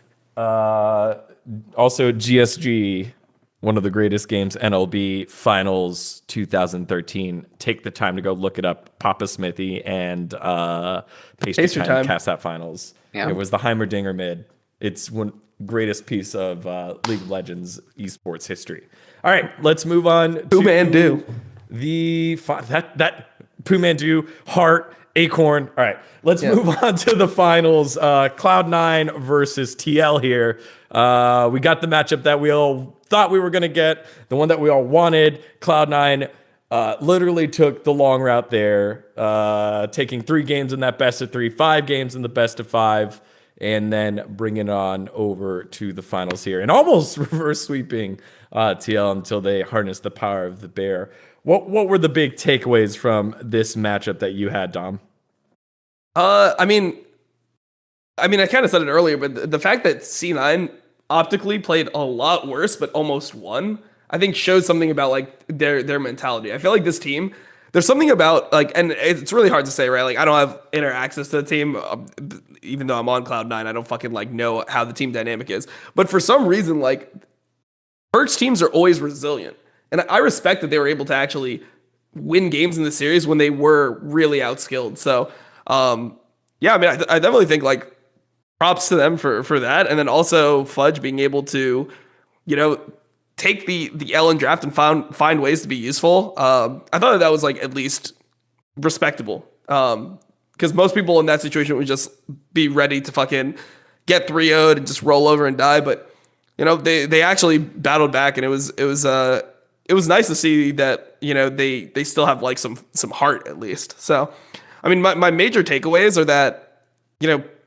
Also, GSG, one of the greatest games, NLB Finals 2013. Take the time to go look it up. Papa Smithy and Pacer Time cast that finals. Yeah. It was the Heimerdinger mid. It's one greatest piece of League of Legends esports history. All right, let's move on. Pumandu. That Pumandu, Heart, Acorn. All right, let's move on to the finals. Cloud9 versus TL here. We got the matchup that we all thought we were going to get, the one that we all wanted. Cloud9 literally took the long route there, taking 3 games in that best of 3, 5 games in the best of 5, and then bringing on over to the finals here and almost reverse sweeping TL until they harnessed the power of the bear. What were the big takeaways from this matchup that you had, Dom? I mean, I kind of said it earlier, but the fact that C9 optically played a lot worse, but almost won, I think shows something about like their mentality. I feel like this team, there's something about like, and it's really hard to say, right? Like I don't have inner access to the team, even though I'm on Cloud9. I don't fucking like know how the team dynamic is. But for some reason, like Perk's teams are always resilient. And I respect that they were able to actually win games in the series when they were really outskilled. So, yeah, I mean, I definitely think like props to them for that. And then also Fudge being able to, take the L in draft and find ways to be useful. I thought that was like at least respectable. Because most people in that situation would just be ready to fucking get 3-0'd and just roll over and die. But, they actually battled back, and it was nice to see that, they still have like some heart at least. So, I mean, my major takeaways are that,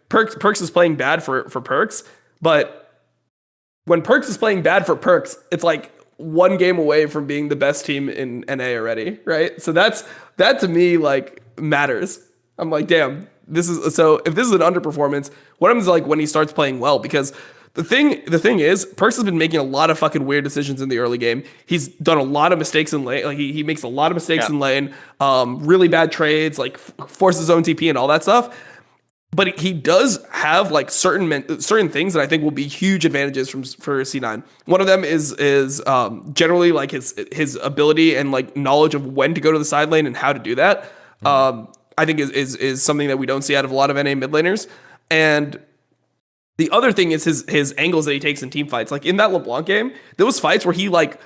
Perks is playing bad for Perks, but when Perks is playing bad for Perks, it's like one game away from being the best team in NA already, right? So that to me, like, matters. I'm like, damn, this is so. If this is an underperformance, what happens like when he starts playing well? Because the thing is, Perks has been making a lot of fucking weird decisions in the early game. He's done a lot of mistakes in lane. Like he makes a lot of mistakes in lane. Really bad trades, like forces his own TP and all that stuff. But he does have like certain things that I think will be huge advantages for C9. One of them is generally like his ability and like knowledge of when to go to the side lane and how to do that. I think is something that we don't see out of a lot of NA mid laners. And the other thing is his angles that he takes in team fights. Like in that LeBlanc game, there was fights where he like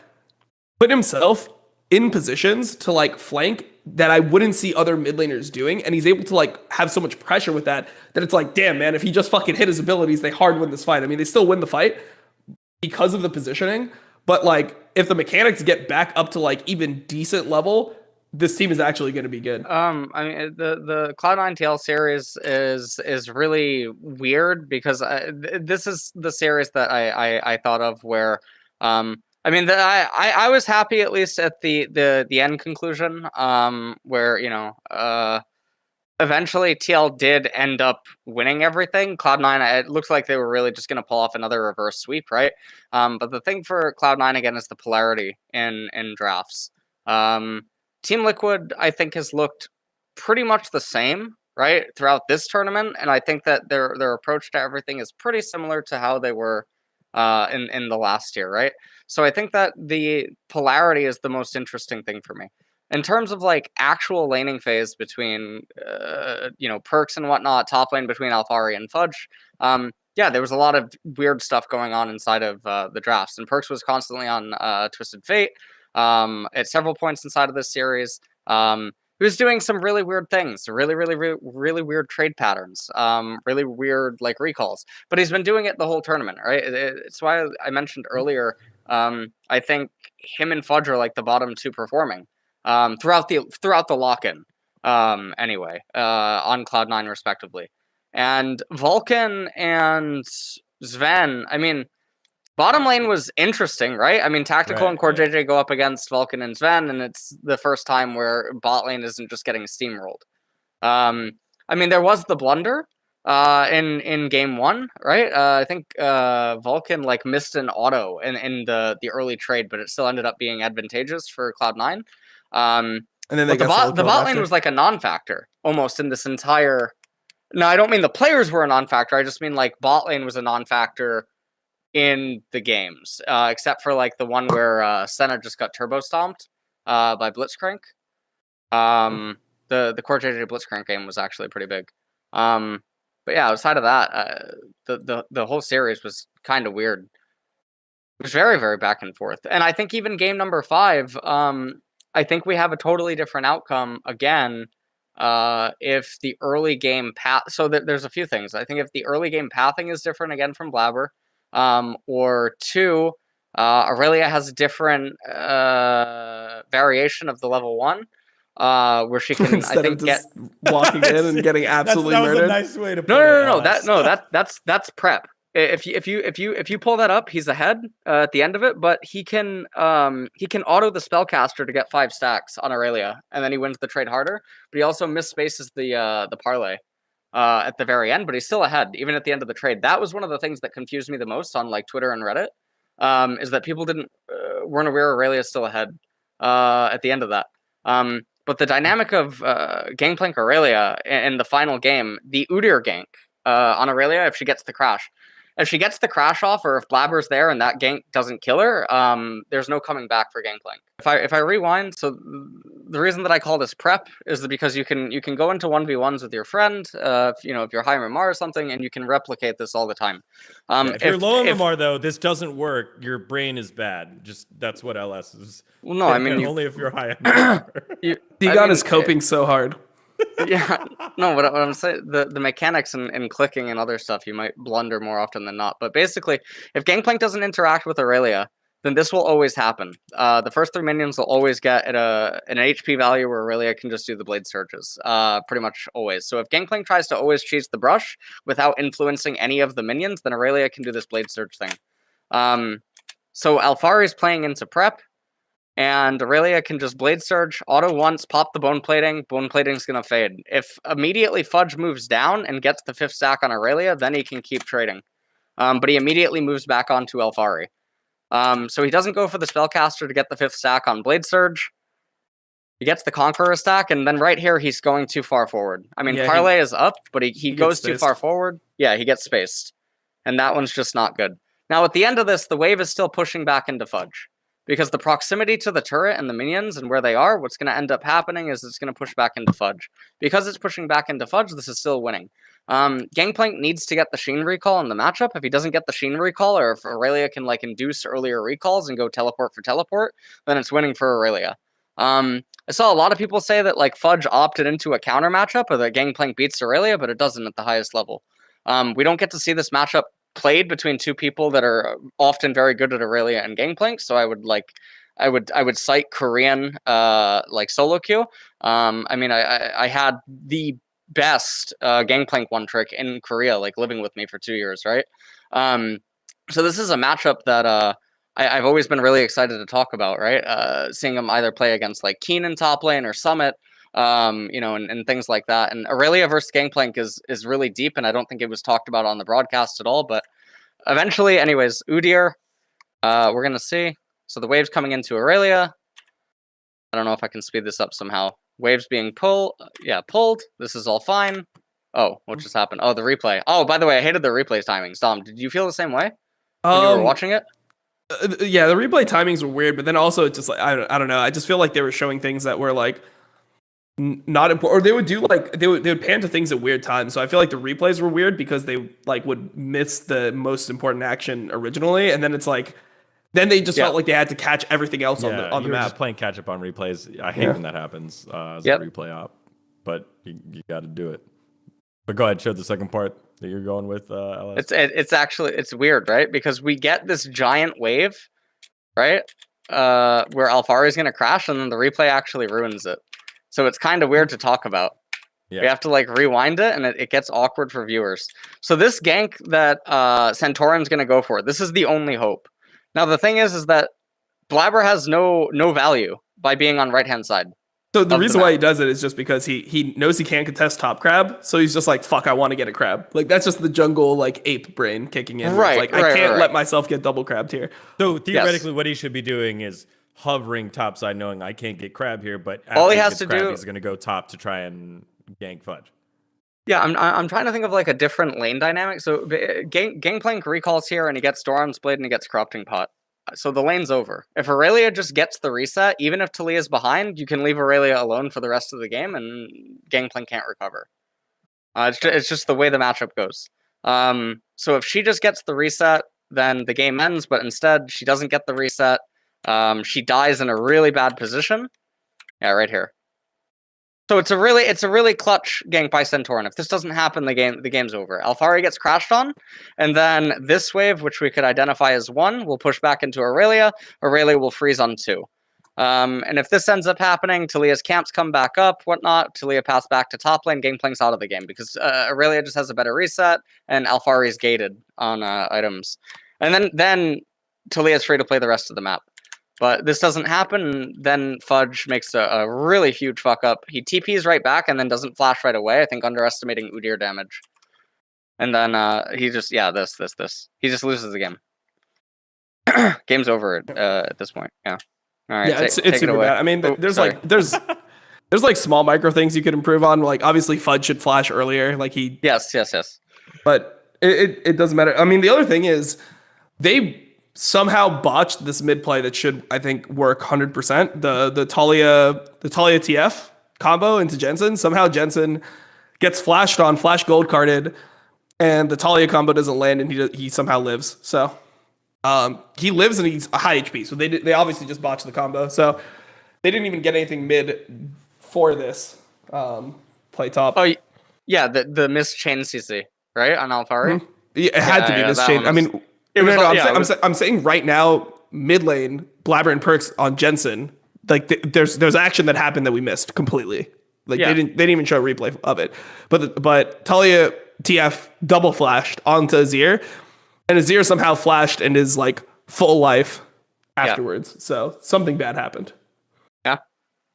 put himself in positions to like flank that I wouldn't see other mid laners doing, and he's able to like have so much pressure with that it's like, damn man, if he just fucking hit his abilities, they hard win this fight. I mean, they still win the fight because of the positioning, but like if the mechanics get back up to like even decent level, this team is actually going to be good. I mean, the Cloud9 TL series is really weird because this is the series that I thought of where I mean, I was happy at least at the end conclusion, where eventually TL did end up winning everything. Cloud9, it looks like they were really just going to pull off another reverse sweep, right? But the thing for Cloud9 again is the polarity in drafts. Team Liquid, I think, has looked pretty much the same, right, throughout this tournament, and I think that their approach to everything is pretty similar to how they were in the last year, right? So I think that the polarity is the most interesting thing for me. In terms of like actual laning phase between Perks and whatnot, top lane between Alphari and Fudge, yeah, there was a lot of weird stuff going on inside of the drafts, and Perks was constantly on Twisted Fate at several points inside of this series. He was doing some really weird things, really weird trade patterns, really weird like recalls. But he's been doing it the whole tournament, right? It's why I mentioned earlier. I think him and Fudge are like the bottom two performing throughout the lock-in. Anyway, on Cloud9 respectively, and Vulcan and VENN. I mean, bottom lane was interesting, right? I mean, Tactical and Core JJ go up against Vulcan and VENN, and it's the first time where bot lane isn't just getting steamrolled. I mean, there was the blunder in game one, right? I think Vulcan like missed an auto in the early trade, but it still ended up being advantageous for Cloud9. And then they the bot lane was like a non-factor almost in this entire. No, I don't mean the players were a non-factor. I just mean like bot lane was a non-factor in the games, except for like the one where Senna just got turbo stomped by Blitzcrank. The Core JJ Blitzcrank game was actually pretty big. But yeah, outside of that, the whole series was kind of weird. It was very, very back and forth. And I think even game number 5, I think we have a totally different outcome again if the early game path. So there's a few things. I think if the early game pathing is different again from Blabber, or 2, Aurelia has a different variation of the level 1. Where she can, Instead I think, of just walking in and getting absolutely murdered. Was a nice way to put No. it. That's prep. If you pull that up, he's ahead at the end of it, but he can auto the spellcaster to get 5 stacks on Aurelia, and then he wins the trade harder. But he also misspaces the parlay at the very end, but he's still ahead even at the end of the trade. That was one of the things that confused me the most on like Twitter and Reddit, is that people weren't aware Aurelia's still ahead at the end of that. But the dynamic of Gangplank Aurelia in the final game, the Udyr gank on Aurelia, if she gets the crash. If she gets the crash off, or if Blabber's there and that gank doesn't kill her, there's no coming back for Gangplank. If I rewind, so the reason that I call this prep is because you can go into 1v1s with your friend, if you're high MMR or something, and you can replicate this all the time. If you're low MMR though, this doesn't work. Your brain is bad. Just that's what LS is. Well, no, I mean only if you're high MMR. dGon is coping so hard. Yeah, no, what I'm saying, the mechanics and clicking and other stuff, you might blunder more often than not. But basically, if Gangplank doesn't interact with Aurelia, then this will always happen. The first 3 minions will always get at an HP value where Aurelia can just do the blade surges, pretty much always. So if Gangplank tries to always cheese the brush without influencing any of the minions, then Aurelia can do this blade surge thing. So Alphari is playing into prep. And Aurelia can just Blade Surge, auto once, pop the Bone Plating's going to fade. If immediately Fudge moves down and gets the 5th stack on Aurelia, then he can keep trading. But he immediately moves back onto Alfari. So he doesn't go for the Spellcaster to get the 5th stack on Blade Surge. He gets the Conqueror stack, and then right here, he's going too far forward. I mean, Parlay is up, but he goes too far forward. Yeah, he gets spaced. And that one's just not good. Now, at the end of this, the wave is still pushing back into Fudge. Because the proximity to the turret and the minions and where they are, what's going to end up happening is it's going to push back into Fudge. Because it's pushing back into Fudge, this is still winning. Gangplank needs to get the Sheen recall in the matchup. If he doesn't get the Sheen recall, or if Aurelia can like induce earlier recalls and go teleport for teleport, then it's winning for Aurelia. I saw a lot of people say that like Fudge opted into a counter matchup or that Gangplank beats Aurelia, but it doesn't at the highest level. We don't get to see this matchup played between two people that are often very good at Aurelia and Gangplank, so I would cite Korean like solo queue. I mean, I had the best Gangplank one trick in Korea, like living with me for 2 years, right? So this is a matchup that I've always been really excited to talk about, right? Seeing him either play against like Keen in top lane or Summit, and things like that. And Aurelia versus Gangplank is really deep, and I don't think it was talked about on the broadcast at all. But eventually, anyways, Udyr, we're gonna see. So the wave's coming into Aurelia. I don't know if I can speed this up somehow. Waves being pulled. This is all fine. Oh, what just happened? Oh, the replay. Oh, by the way, I hated the replay timings. Dom, did you feel the same way when you were watching it? Yeah, the replay timings were weird, but then also it's just like I don't know. I just feel like they were showing things that were like not important, or they would do like they would pan to things at weird times. So I feel like the replays were weird because they like would miss the most important action originally, and then it's like then they just felt like they had to catch everything else on the map. Just playing catch up on replays. I hate when that happens as a replay op, but you got to do it. But go ahead, show the second part that you're going with, LS. It's weird, right? Because we get this giant wave, right? Where Alfari is going to crash, and then the replay actually ruins it. So it's kind of weird to talk about. Yeah. We have to like rewind it, and it gets awkward for viewers. So this gank that Santorin's going to go for, this is the only hope. Now the thing is that Blabber has no value by being on right-hand side. So the reason why he does it is just because he knows he can't contest top crab, so he's just like, fuck, I want to get a crab. Like, that's just the jungle, like, ape brain kicking in. Right, like, I can't let myself get double crabbed here. So theoretically, what he should be doing is hovering topside, knowing I can't get crab here, but all he has to do, he's going to go top to try and gank Fudge. Yeah, I'm trying to think of like a different lane dynamic. So Gangplank recalls here, and he gets Doran's Blade, and he gets Corrupting Pot. So the lane's over. If Aurelia just gets the reset, even if Talia's behind, you can leave Aurelia alone for the rest of the game, and Gangplank can't recover. It's just the way the matchup goes. So if she just gets the reset, then the game ends, but instead she doesn't get the reset. She dies in a really bad position. Yeah, right here. So it's a really clutch gank by Santorin. If this doesn't happen, the game's over. Alfari gets crashed on, and then this wave, which we could identify as 1, will push back into Aurelia. Aurelia will freeze on 2. And if this ends up happening, Talia's camps come back up, whatnot. Talia paths back to top lane. Gangplank's out of the game because Aurelia just has a better reset, and Alfari's gated on items. And then Talia's free to play the rest of the map. But this doesn't happen, then Fudge makes a really huge fuck up. He TPs right back and then doesn't flash right away, I think underestimating Udyr damage. And then he just, this. He just loses the game. Game's over at this point, yeah. All right, yeah, it's super bad. I mean, there's like small micro things you could improve on. Like, obviously, Fudge should flash earlier. Like, he... Yes. But it doesn't matter. I mean, the other thing is, they somehow botched this mid play that should, I think, work 100%. The Talia TF combo into Jensen. Somehow Jensen gets flashed on, flash gold carded, and the Talia combo doesn't land, and he somehow lives. So he lives and he's a high HP. So they obviously just botched the combo. So they didn't even get anything mid for this play top. Oh yeah, the missed chain CC right on Alfari. Mm-hmm. Yeah, it had to be missed chain. I mean. I'm saying right now, mid lane, Blabber and Perks on Jensen, like there's action that happened that we missed completely. Like they didn't even show a replay of it. But Talia TF double flashed onto Azir, and Azir somehow flashed and is like full life afterwards. So something bad happened. Yeah.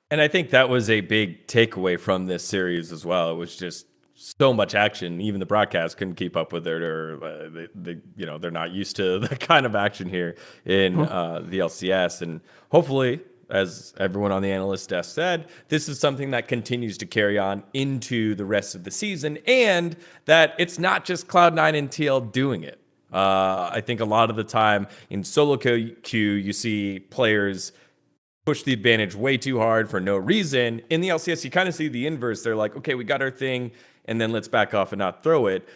And I think that was a big takeaway from this series as well. It was just so much action. Even the broadcast couldn't keep up with it, or they're not used to the kind of action here in the LCS. And hopefully, as everyone on the analyst desk said, this is something that continues to carry on into the rest of the season, and that it's not just Cloud9 and TL doing it. I think a lot of the time in solo queue, you see players push the advantage way too hard for no reason. In the LCS, you kind of see the inverse. They're like, okay, we got our thing, and then let's back off and not throw it.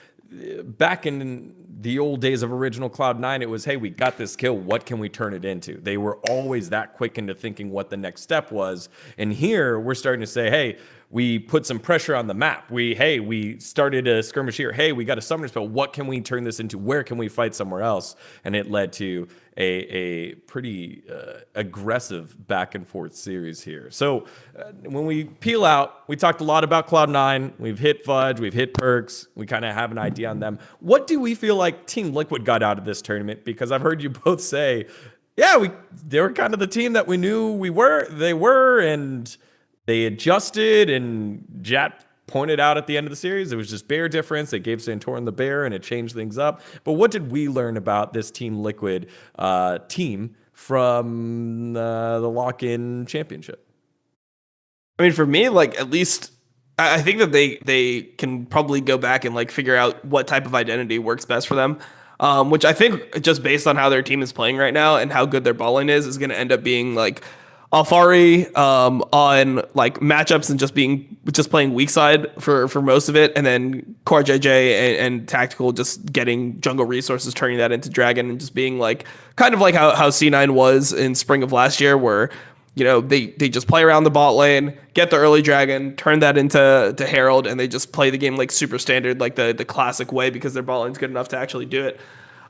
Back in the old days of original Cloud9, it was, hey, we got this kill. What can we turn it into? They were always that quick into thinking what the next step was. And here we're starting to say, hey, we put some pressure on the map. We started a skirmish here. Hey, we got a summoner spell. What can we turn this into? Where can we fight somewhere else? And it led to a pretty aggressive back and forth series here. So when we peel out, we talked a lot about Cloud9. We've hit Fudge, we've hit Perks. We kind of have an idea on them. What do we feel like Team Liquid got out of this tournament? Because I've heard you both say, yeah, they were kind of the team that we knew they were, and they adjusted, and Jat pointed out at the end of the series, it was just bear difference. They gave Santorin the bear, and it changed things up. But what did we learn about this Team Liquid team from the Lock-In Championship? I mean, for me, like, at least I think that they can probably go back and like figure out what type of identity works best for them. Which I think, just based on how their team is playing right now and how good their balling is going to end up being like Alfari on like matchups and just playing weak side for most of it, and then Core JJ and Tactical just getting jungle resources, turning that into Dragon, and just being like kind of like how C9 was in spring of last year, where they just play around the bot lane, get the early Dragon, turn that into Herald, and they just play the game like super standard, like the classic way, because their bot lane's good enough to actually do it.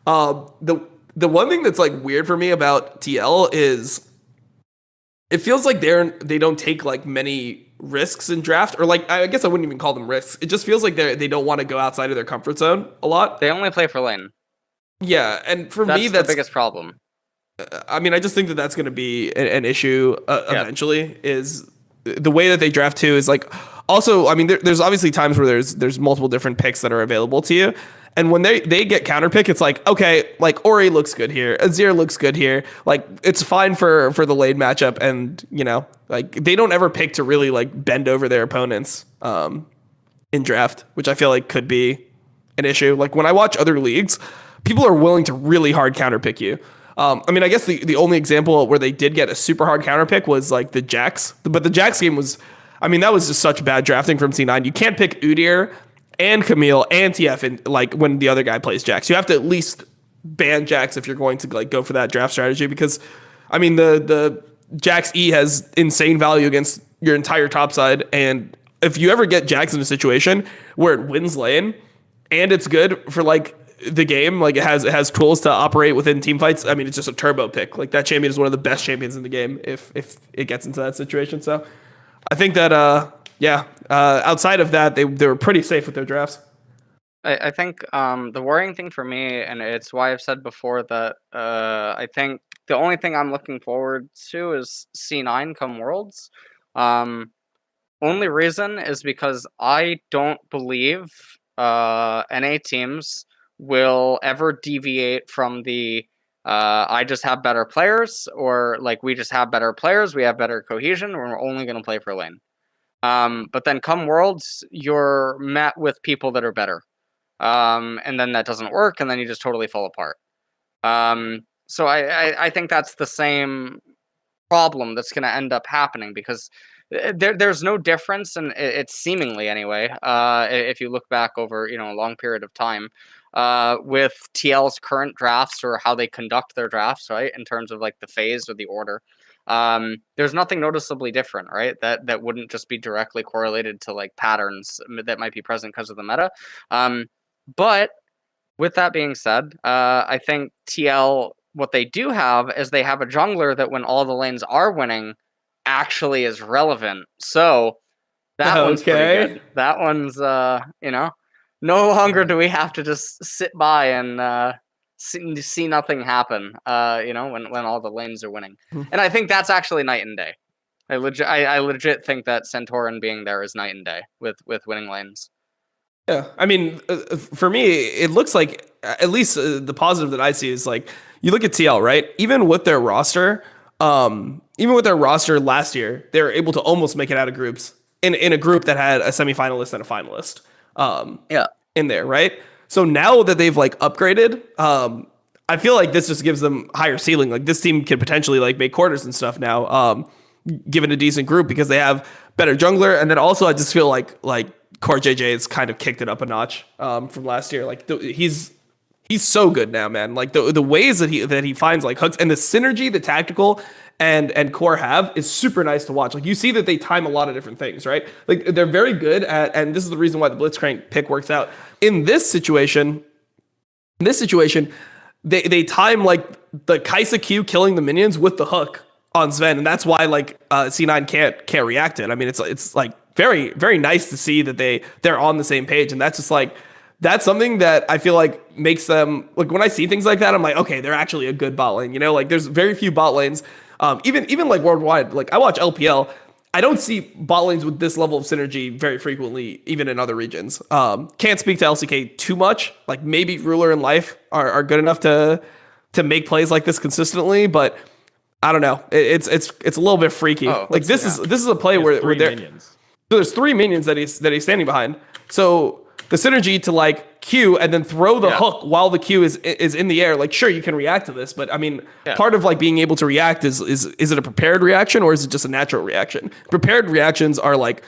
The one thing that's like weird for me about TL is it feels like they don't take like many risks in draft, or like I guess I wouldn't even call them risks. It just feels like they don't want to go outside of their comfort zone a lot. They only play for lane. Yeah, and for me that's the biggest problem. I mean, I just think that that's going to be an issue eventually. Is the way that they draft too is like, also, I mean, there's obviously times where there's multiple different picks that are available to you. And when they get counterpick, it's like, okay, like Ori looks good here, Azir looks good here, like it's fine for the lane matchup, and like they don't ever pick to really like bend over their opponents in draft, which I feel like could be an issue. Like when I watch other leagues, people are willing to really hard counterpick you. I mean, I guess the only example where they did get a super hard counterpick was like the Jax, but the Jax game was, I mean, that was just such bad drafting from C9. You can't pick Udyr and Camille and TF and like when the other guy plays Jax. You have to at least ban Jax if you're going to like go for that draft strategy, because I mean the Jax E has insane value against your entire top side, and if you ever get Jax in a situation where it wins lane and it's good for like the game, like it has tools to operate within team fights, I mean, it's just a turbo pick. Like that champion is one of the best champions in the game if it gets into that situation. So I think that outside of that, they were pretty safe with their drafts. I think the worrying thing for me, and it's why I've said before that I think the only thing I'm looking forward to is C9 come Worlds. Only reason is because I don't believe NA teams will ever deviate from the I just have better players, or like we just have better players, we have better cohesion, or we're only going to play for lane. But then come Worlds, you're met with people that are better. And then that doesn't work, and then you just totally fall apart. So I think that's the same problem that's going to end up happening, because there's no difference, and it's seemingly anyway, if you look back over a long period of time, with TL's current drafts or how they conduct their drafts, right, in terms of like the phase or the order. There's nothing noticeably different, right? That wouldn't just be directly correlated to like patterns that might be present because of the meta. But with that being said, I think TL, what they do have is they have a jungler that when all the lanes are winning actually is relevant. So that one's pretty good. That one's, no longer do we have to just sit by and see nothing happen. When all the lanes are winning, and I think that's actually night and day. I legit think that Santorin being there is night and day with winning lanes. Yeah, I mean, for me, it looks like at least the positive that I see is like you look at TL, right? Even with their roster last year, they were able to almost make it out of groups in a group that had a semifinalist and a finalist. In there, right? So now that they've like upgraded, I feel like this just gives them higher ceiling. Like this team can potentially like make quarters and stuff now, given a decent group because they have better jungler, and then also I just feel like Core JJ has kind of kicked it up a notch from last year. Like he's so good now, man. Like the ways that he finds like hooks and the synergy, the tactical and Core have is super nice to watch. Like you see that they time a lot of different things, right? Like they're very good at, and this is the reason why the Blitzcrank pick works out. In this situation, they time like the Kaisa Q killing the minions with the hook on Sven, and that's why like C9 can't react to it. I mean, it's like very, very nice to see that they're on the same page, and that's just like that's something that I feel like makes them like when I see things like that, I'm like, okay, they're actually a good bot lane. You know, like there's very few bot lanes, even like worldwide. Like I watch LPL, I don't see bot lanes with this level of synergy very frequently, even in other regions. Can't speak to LCK too much. Like maybe Ruler and Life are good enough to make plays like this consistently, but I don't know. It's a little bit freaky. Like this is a play where minions. So there's 3 minions that he's standing behind. So the synergy to like Q and then throw the hook while the Q is in the air. Like sure you can react to this, but I mean part of like being able to react is it a prepared reaction or is it just a natural reaction? Prepared reactions are like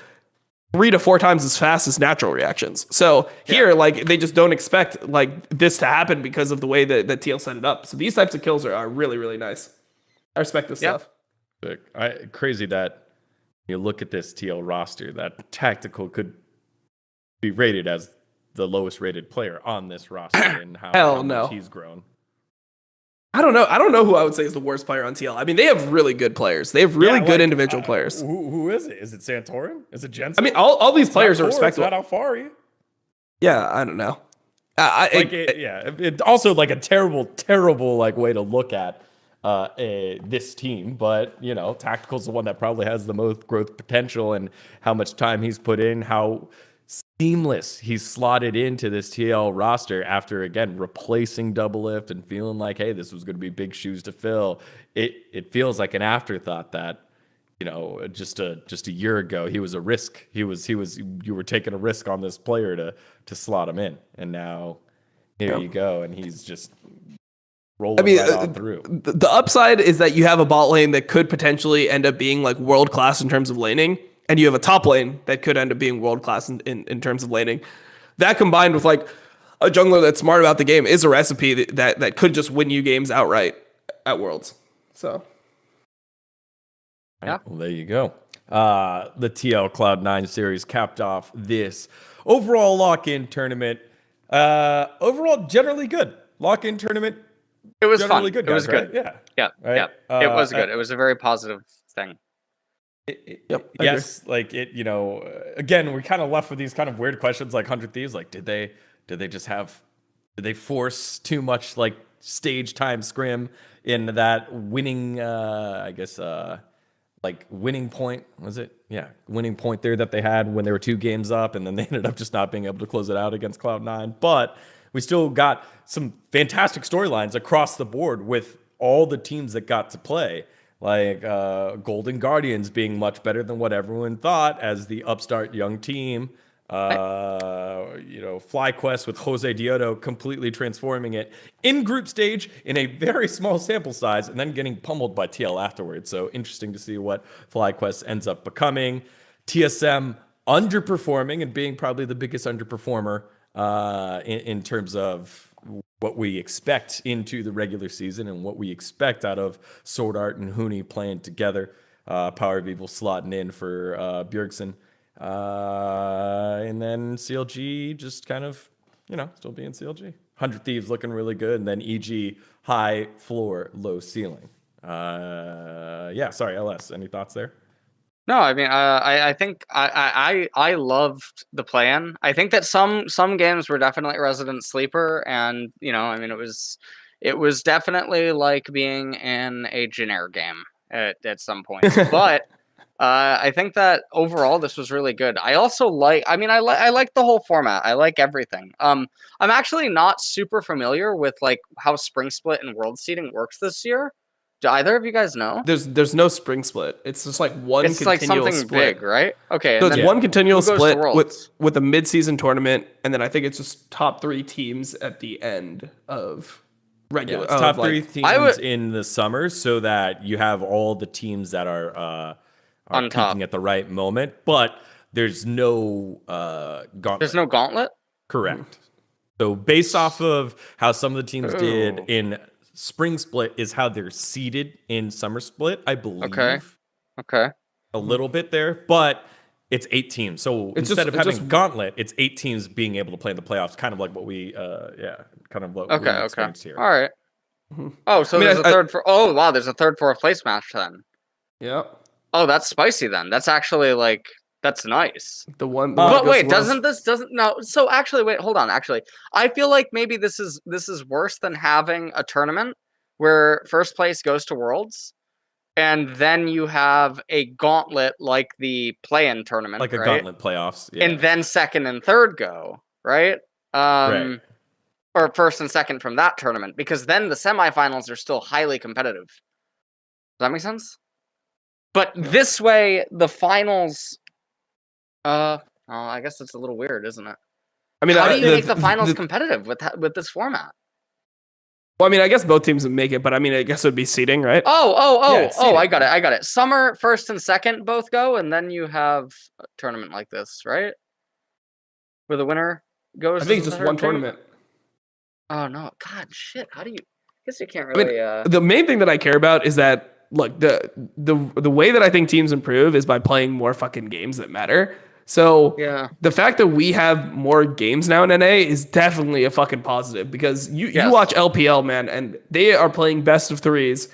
3 to 4 times as fast as natural reactions. So here like they just don't expect like this to happen because of the way that TL set it up. So these types of kills are really, really nice. I respect this stuff. Crazy that you look at this TL roster, that Tactical could be rated as the lowest rated player on this roster and how much he's grown. I don't know who I would say is the worst player on TL. I mean, they have really good players. They have really good individual players. Who is it? Is it Santorin? Is it Jensen? I mean, all these players are respectable. It's not Alfari. Yeah, I don't know. It's also like a terrible like way to look at this team, but you know, Tactical's the one that probably has the most growth potential, and how much time he's put in, how seamless he's slotted into this TL roster after again replacing Doublelift and feeling like, hey, this was going to be big shoes to fill. It feels like an afterthought that, you know, just a year ago he was a risk. You were taking a risk on this player to slot him in, and now here you go, and he's just rolling on through. The upside is that you have a bot lane that could potentially end up being like world class in terms of laning, and you have a top lane that could end up being world class in terms of laning. That combined with like a jungler that's smart about the game is a recipe that could just win you games outright at Worlds. So yeah, well, there you go. The TL Cloud9 series capped off this overall lock-in tournament. Overall, generally good. Lock-in tournament. It was fun. Good, it was guys, good. Right? Yeah. It was good. It was a very positive thing. Yes, like it. You know, again, we're kind of left with these kind of weird questions, like 100 Thieves. Like, did they force too much like stage time scrim in that winning? Like winning point, was it? Yeah, winning point there that they had when they were 2 games up, and then they ended up just not being able to close it out against Cloud9. But we still got some fantastic storylines across the board with all the teams that got to play, like Golden Guardians being much better than what everyone thought as the upstart young team. FlyQuest with Jose Diodo completely transforming it in group stage in a very small sample size and then getting pummeled by TL afterwards. So interesting to see what FlyQuest ends up becoming. TSM underperforming and being probably the biggest underperformer in terms of what we expect into the regular season and what we expect out of Sword Art and Huni playing together. Power of Evil slotting in for Bjergsen. And then CLG just kind of, still being CLG. 100 Thieves looking really good. And then EG, high floor, low ceiling. Sorry, LS, any thoughts there? No, I mean, I think I loved the plan. I think that some games were definitely resident sleeper, and it was It was definitely like being in a generic game at some point. But I think that overall this was really good. I also like. I mean, I like the whole format. I like everything. I'm actually not super familiar with like how spring split and world seeding works this year. Do either of you guys know? There's no spring split. It's just like one It's like continual something split. big, right? Okay. So And it's then one continual who goes to split Worlds? with a mid-season tournament, and then I think it's just top 3 teams at the end of Yeah, regular. it's top of, three like, teams I would- in the summer, so that you have all the teams that are On top. peaking at the right moment. But there's no gauntlet. There's no gauntlet. Correct. So based off of how some of the teams did Ooh. in spring split is how they're seeded in summer split, I believe. Okay. A little bit there, but it's 8 teams. So It's instead just- of it's having just- gauntlet, it's 8 teams being able to play in the playoffs, kind of like what we kind of what we Okay. experienced here. All right. Oh, so I mean, there's a third for. Oh, wow. There's a third, fourth place match then. yeah, Oh, that's spicy then. That's actually like that's nice. the one. But that goes wait, to Worlds. doesn't no? So actually, wait, hold on. Actually, I feel like maybe this is worse than having a tournament where first place goes to Worlds, and then you have a gauntlet like the play-in tournament, Like a right? gauntlet playoffs. Yeah. And then second and third go, right? Right. Or first and second from that tournament, because then the semifinals are still highly competitive. Does that make sense? But this way, the finals. Oh, I guess it's a little weird, isn't it? I mean, How do you make the finals competitive with this format? Well, I mean, I guess both teams would make it, but I mean, I guess it would be seeding, right? Oh! it's I seeding. got it. Summer first and second both go, and then you have a tournament like this, right? Where the winner goes. I think to it's the just third one game? tournament. Oh no! God, shit! How do you? I guess you can't I mean, really. the main thing that I care about is that look, the way that I think teams improve is by playing more fucking games that matter. So Yeah. the fact that we have more games now in NA is definitely a fucking positive, because you Yes. watch LPL, man, and they are playing best of threes,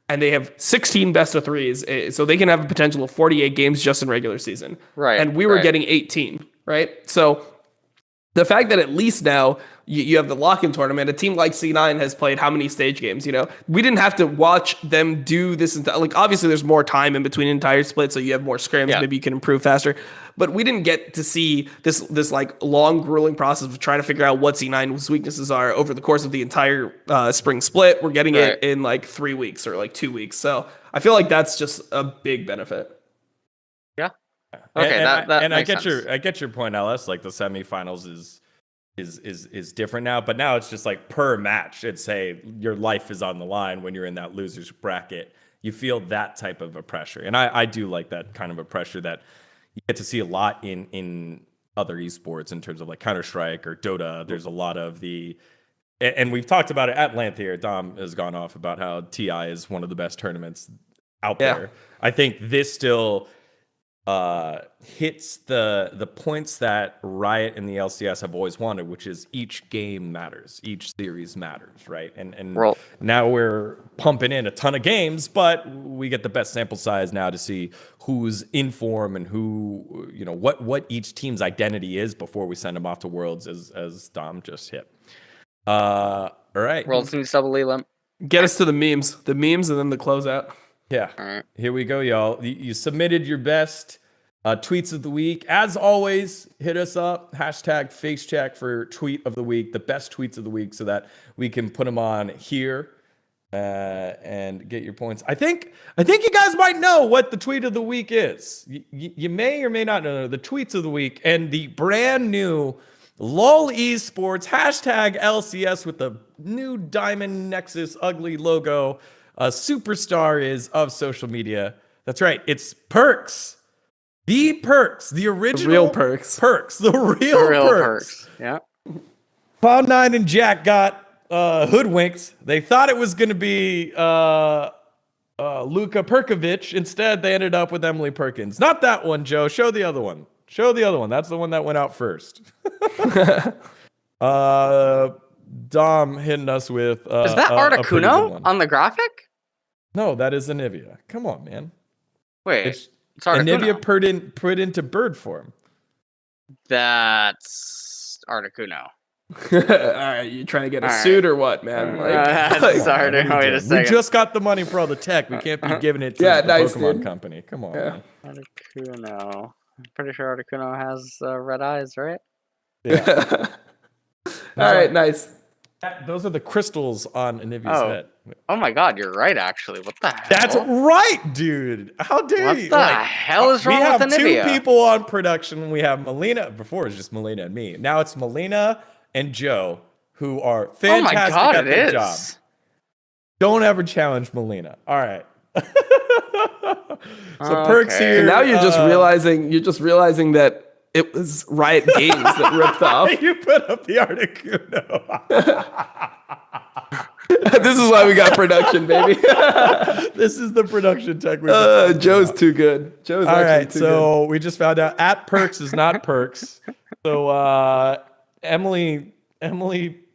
and they have 16 best of threes, so they can have a potential of 48 games just in regular season. Right, And we were right. getting 18, right? So the fact that at least now you have the lock-in tournament, a team like C9 has played how many stage games, you know? We didn't have to watch them do this. Like, obviously, there's more time in between entire splits, so you have more scrims, Yeah. maybe you can improve faster. But we didn't get to see this like long, grueling process of trying to figure out what C9's weaknesses are over the course of the entire spring split. We're getting Right. it in like 3 weeks or like 2 weeks. So I feel like that's just a big benefit. Yeah. Okay, that I makes get sense. I get your point, Ellis. Like the semifinals is different now, but now it's just like per match. It's say your life is on the line when you're in that losers bracket. You feel that type of a pressure, and I do like that kind of a pressure that you get to see a lot in other esports in terms of like Counter-Strike or Dota. There's a lot of and we've talked about it at length here. Dom has gone off about how TI is one of the best tournaments out Yeah. there. I think this still hits the points that Riot and the LCS have always wanted, which is each game matters, each series matters, right? And Well- now we're pumping in a ton of games, but we get the best sample size now to see who's in form and who, you know, what each team's identity is before we send them off to Worlds, as Dom just hit. All right. Worlds needs double elim. Get us to the memes, and then the closeout. Yeah. All right. Here we go, y'all. You submitted your best tweets of the week. As always, hit us up. Hashtag Facecheck for tweet of the week, the best tweets of the week, so that we can put them on here and get your points. I think you guys might know what the tweet of the week is. You may or may not know the tweets of the week, and the brand new LOL Esports hashtag LCS with the new Diamond Nexus ugly logo. Superstar is of social media. That's right. It's Perks. The Perks. The original real Perks. Perks. The real Perks. Yeah. Cloud9 and Jack got hoodwinked. They thought it was going to be Luka Perkovic. Instead, they ended up with Emily Perkins. Not that one, Joe. Show the other one. Show the other one. That's the one that went out first. Dom hitting us with Is that a pretty good Articuno one. on the graphic? No, that is Anivia. Come on, man. Wait, It's it's Articuno. Anivia put into bird form. That's Articuno. All right, you trying to get a All right. suit or what, man? Sorry, dude. Wait a We second. just got the money for all the tech. We can't be giving it to Yeah, the nice, Pokemon dude. company. Come on. Yeah. Man. Articuno. I'm pretty sure Articuno has red eyes, right? Yeah. All right, nice. Those are the crystals on Anivi's Oh. head. Oh my god, you're right, actually. What the hell? That's right, dude. How dare What you? the hell is wrong we have with two Anivia? people on production. We have Melina. Before it was just Melina and me. Now it's Melina and Joe, who are Oh my fantastic god, at it their is. job. Don't ever challenge Melina. All right. So Perks Okay. here. Now you're just realizing that it was Riot Games that ripped off. You put up the Articuno. This is why we got production, baby. This is the production tech. Joe's too good. Joe's All actually right, too so we just found out at Perks is not Perks. So Emily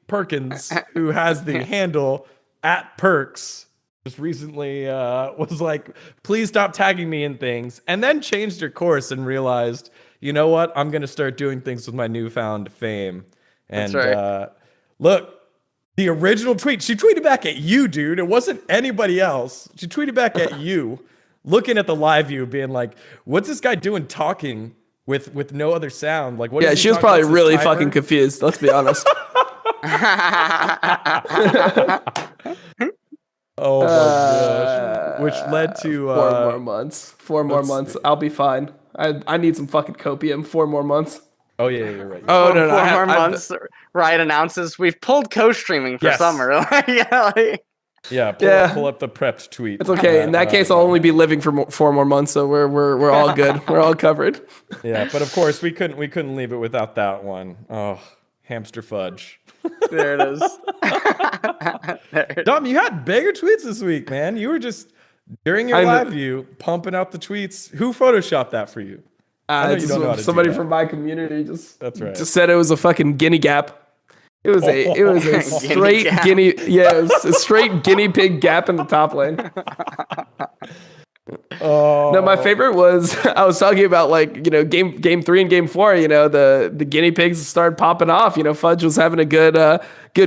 Perkins, who has the handle at Perks, just recently was like, please stop tagging me in things, and then changed her course and realized, you know what, I'm gonna start doing things with my newfound fame. And That's right. look, the original tweet, she tweeted back at you, dude. It wasn't anybody else. She tweeted back at you, looking at the live view, being like, what's this guy doing talking with no other sound? Like, what? Yeah, is he she was talking- probably what's this really timer? fucking confused. Let's be honest. Oh my gosh. Which led to 4 more months. 4 more let's months. see. I'll be fine. I need some fucking copium. 4 more months. oh yeah, you're right. Oh no, no. Four I more have- months. Riot announces we've pulled co-streaming for Yes. summer. Yeah, like, Yeah, Yeah. pull up the prepped tweet. It's okay. In that case, I'll only be living for 4 more months, so we're all good. We're all covered. Yeah, but of course we couldn't leave it without that one. Oh, hamster fudge. there it is. There it is. Dom, you had bigger tweets this week, man. You were just during your I know. live view pumping out the tweets. Who photoshopped that for you? I know you don't know how to do somebody that. from my community That's right. just said it was a fucking guinea gap. It was a Guinea straight gap. guinea. Yeah, it was a straight guinea pig gap in the top lane. Oh, No, my favorite was I was talking about, like, you know, game 3 and game 4. You know, the guinea pigs started popping off. You know, Fudge was having a good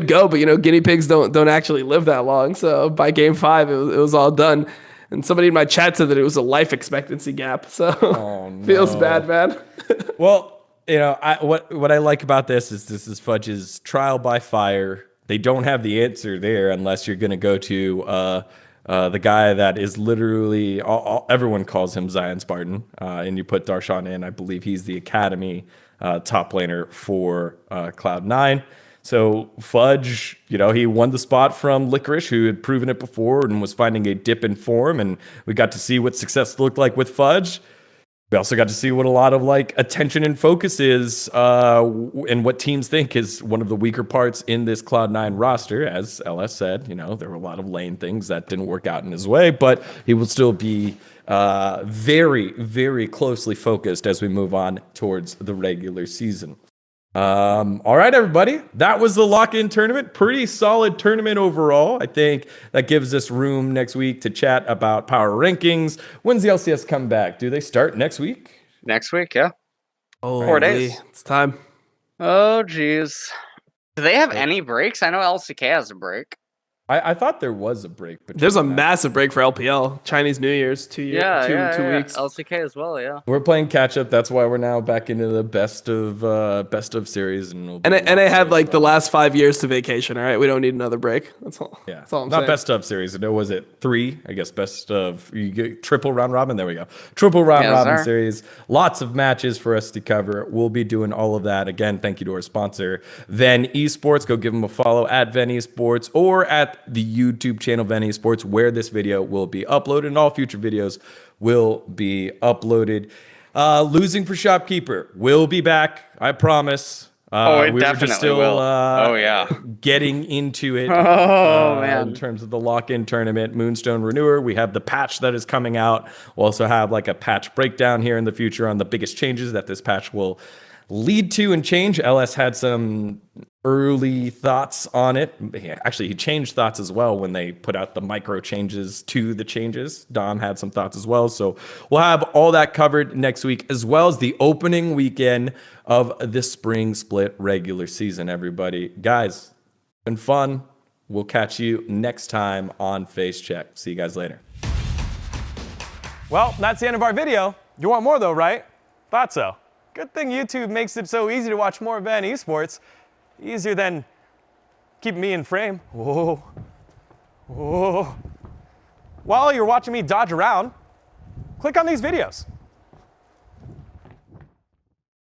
go, but you know, guinea pigs don't actually live that long. So by game 5, it was all done. And somebody in my chat said that it was a life expectancy gap. So feels no. bad, man. Well, you know, what I like about this is Fudge's trial by fire. They don't have the answer there unless you're going to go to the guy that is literally everyone calls him Zion Spartan, and you put Darshan in. I believe he's the academy top laner for Cloud9. So Fudge, you know, he won the spot from Licorice, who had proven it before and was finding a dip in form, and we got to see what success looked like with Fudge. We also got to see what a lot of like attention and focus is, and what teams think is one of the weaker parts in this Cloud9 roster. As LS said, you know, there were a lot of lane things that didn't work out in his way, but he will still be very, very closely focused as we move on towards the regular season. All right, everybody. That was the Lock-In tournament. Pretty solid tournament overall. I think that gives us room next week to chat about power rankings. When's the LCS come back? Do they start next week? Next week, yeah. Oh, 4 days. It's time. Oh, jeez. Do they have any breaks? I know LCK has a break. I thought there was a break. There's a between that. massive break for LPL. Chinese New Year's, 2 years, Yeah, two weeks. LCK as well, yeah. We're playing catch up. That's why we're now back into the best of series, and we'll And I had like the last 5 years to vacation. All right, we don't need another break. That's all. Yeah, That's all I'm not saying. best of series. No, was it 3? I guess best of. You get triple round robin. There we go. Triple round Yes, robin sir. series. Lots of matches for us to cover. We'll be doing all of that again. Thank you to our sponsor, VENN Esports. Go give them a follow at VENN Esports or at the YouTube channel VENN Esports, where this video will be uploaded, and all future videos will be uploaded. Losing for Shopkeeper will be back. I promise. It we were definitely just still will. Oh, yeah. getting into it. Oh, man. In terms of the lock-in tournament, Moonstone Renewer, we have the patch that is coming out. We'll also have like a patch breakdown here in the future on the biggest changes that this patch will lead to and change. LS had some early thoughts on it. Actually, he changed thoughts as well when they put out the micro changes to the changes. Dom had some thoughts as well. So we'll have all that covered next week, as well as the opening weekend of the spring split regular season, everybody. Guys, been fun. We'll catch you next time on Facecheck. See you guys later. Well, that's the end of our video. You want more though, right? Thought so. Good thing YouTube makes it so easy to watch more VENN Esports. Easier than keeping me in frame. Whoa. Whoa. While you're watching me dodge around, click on these videos.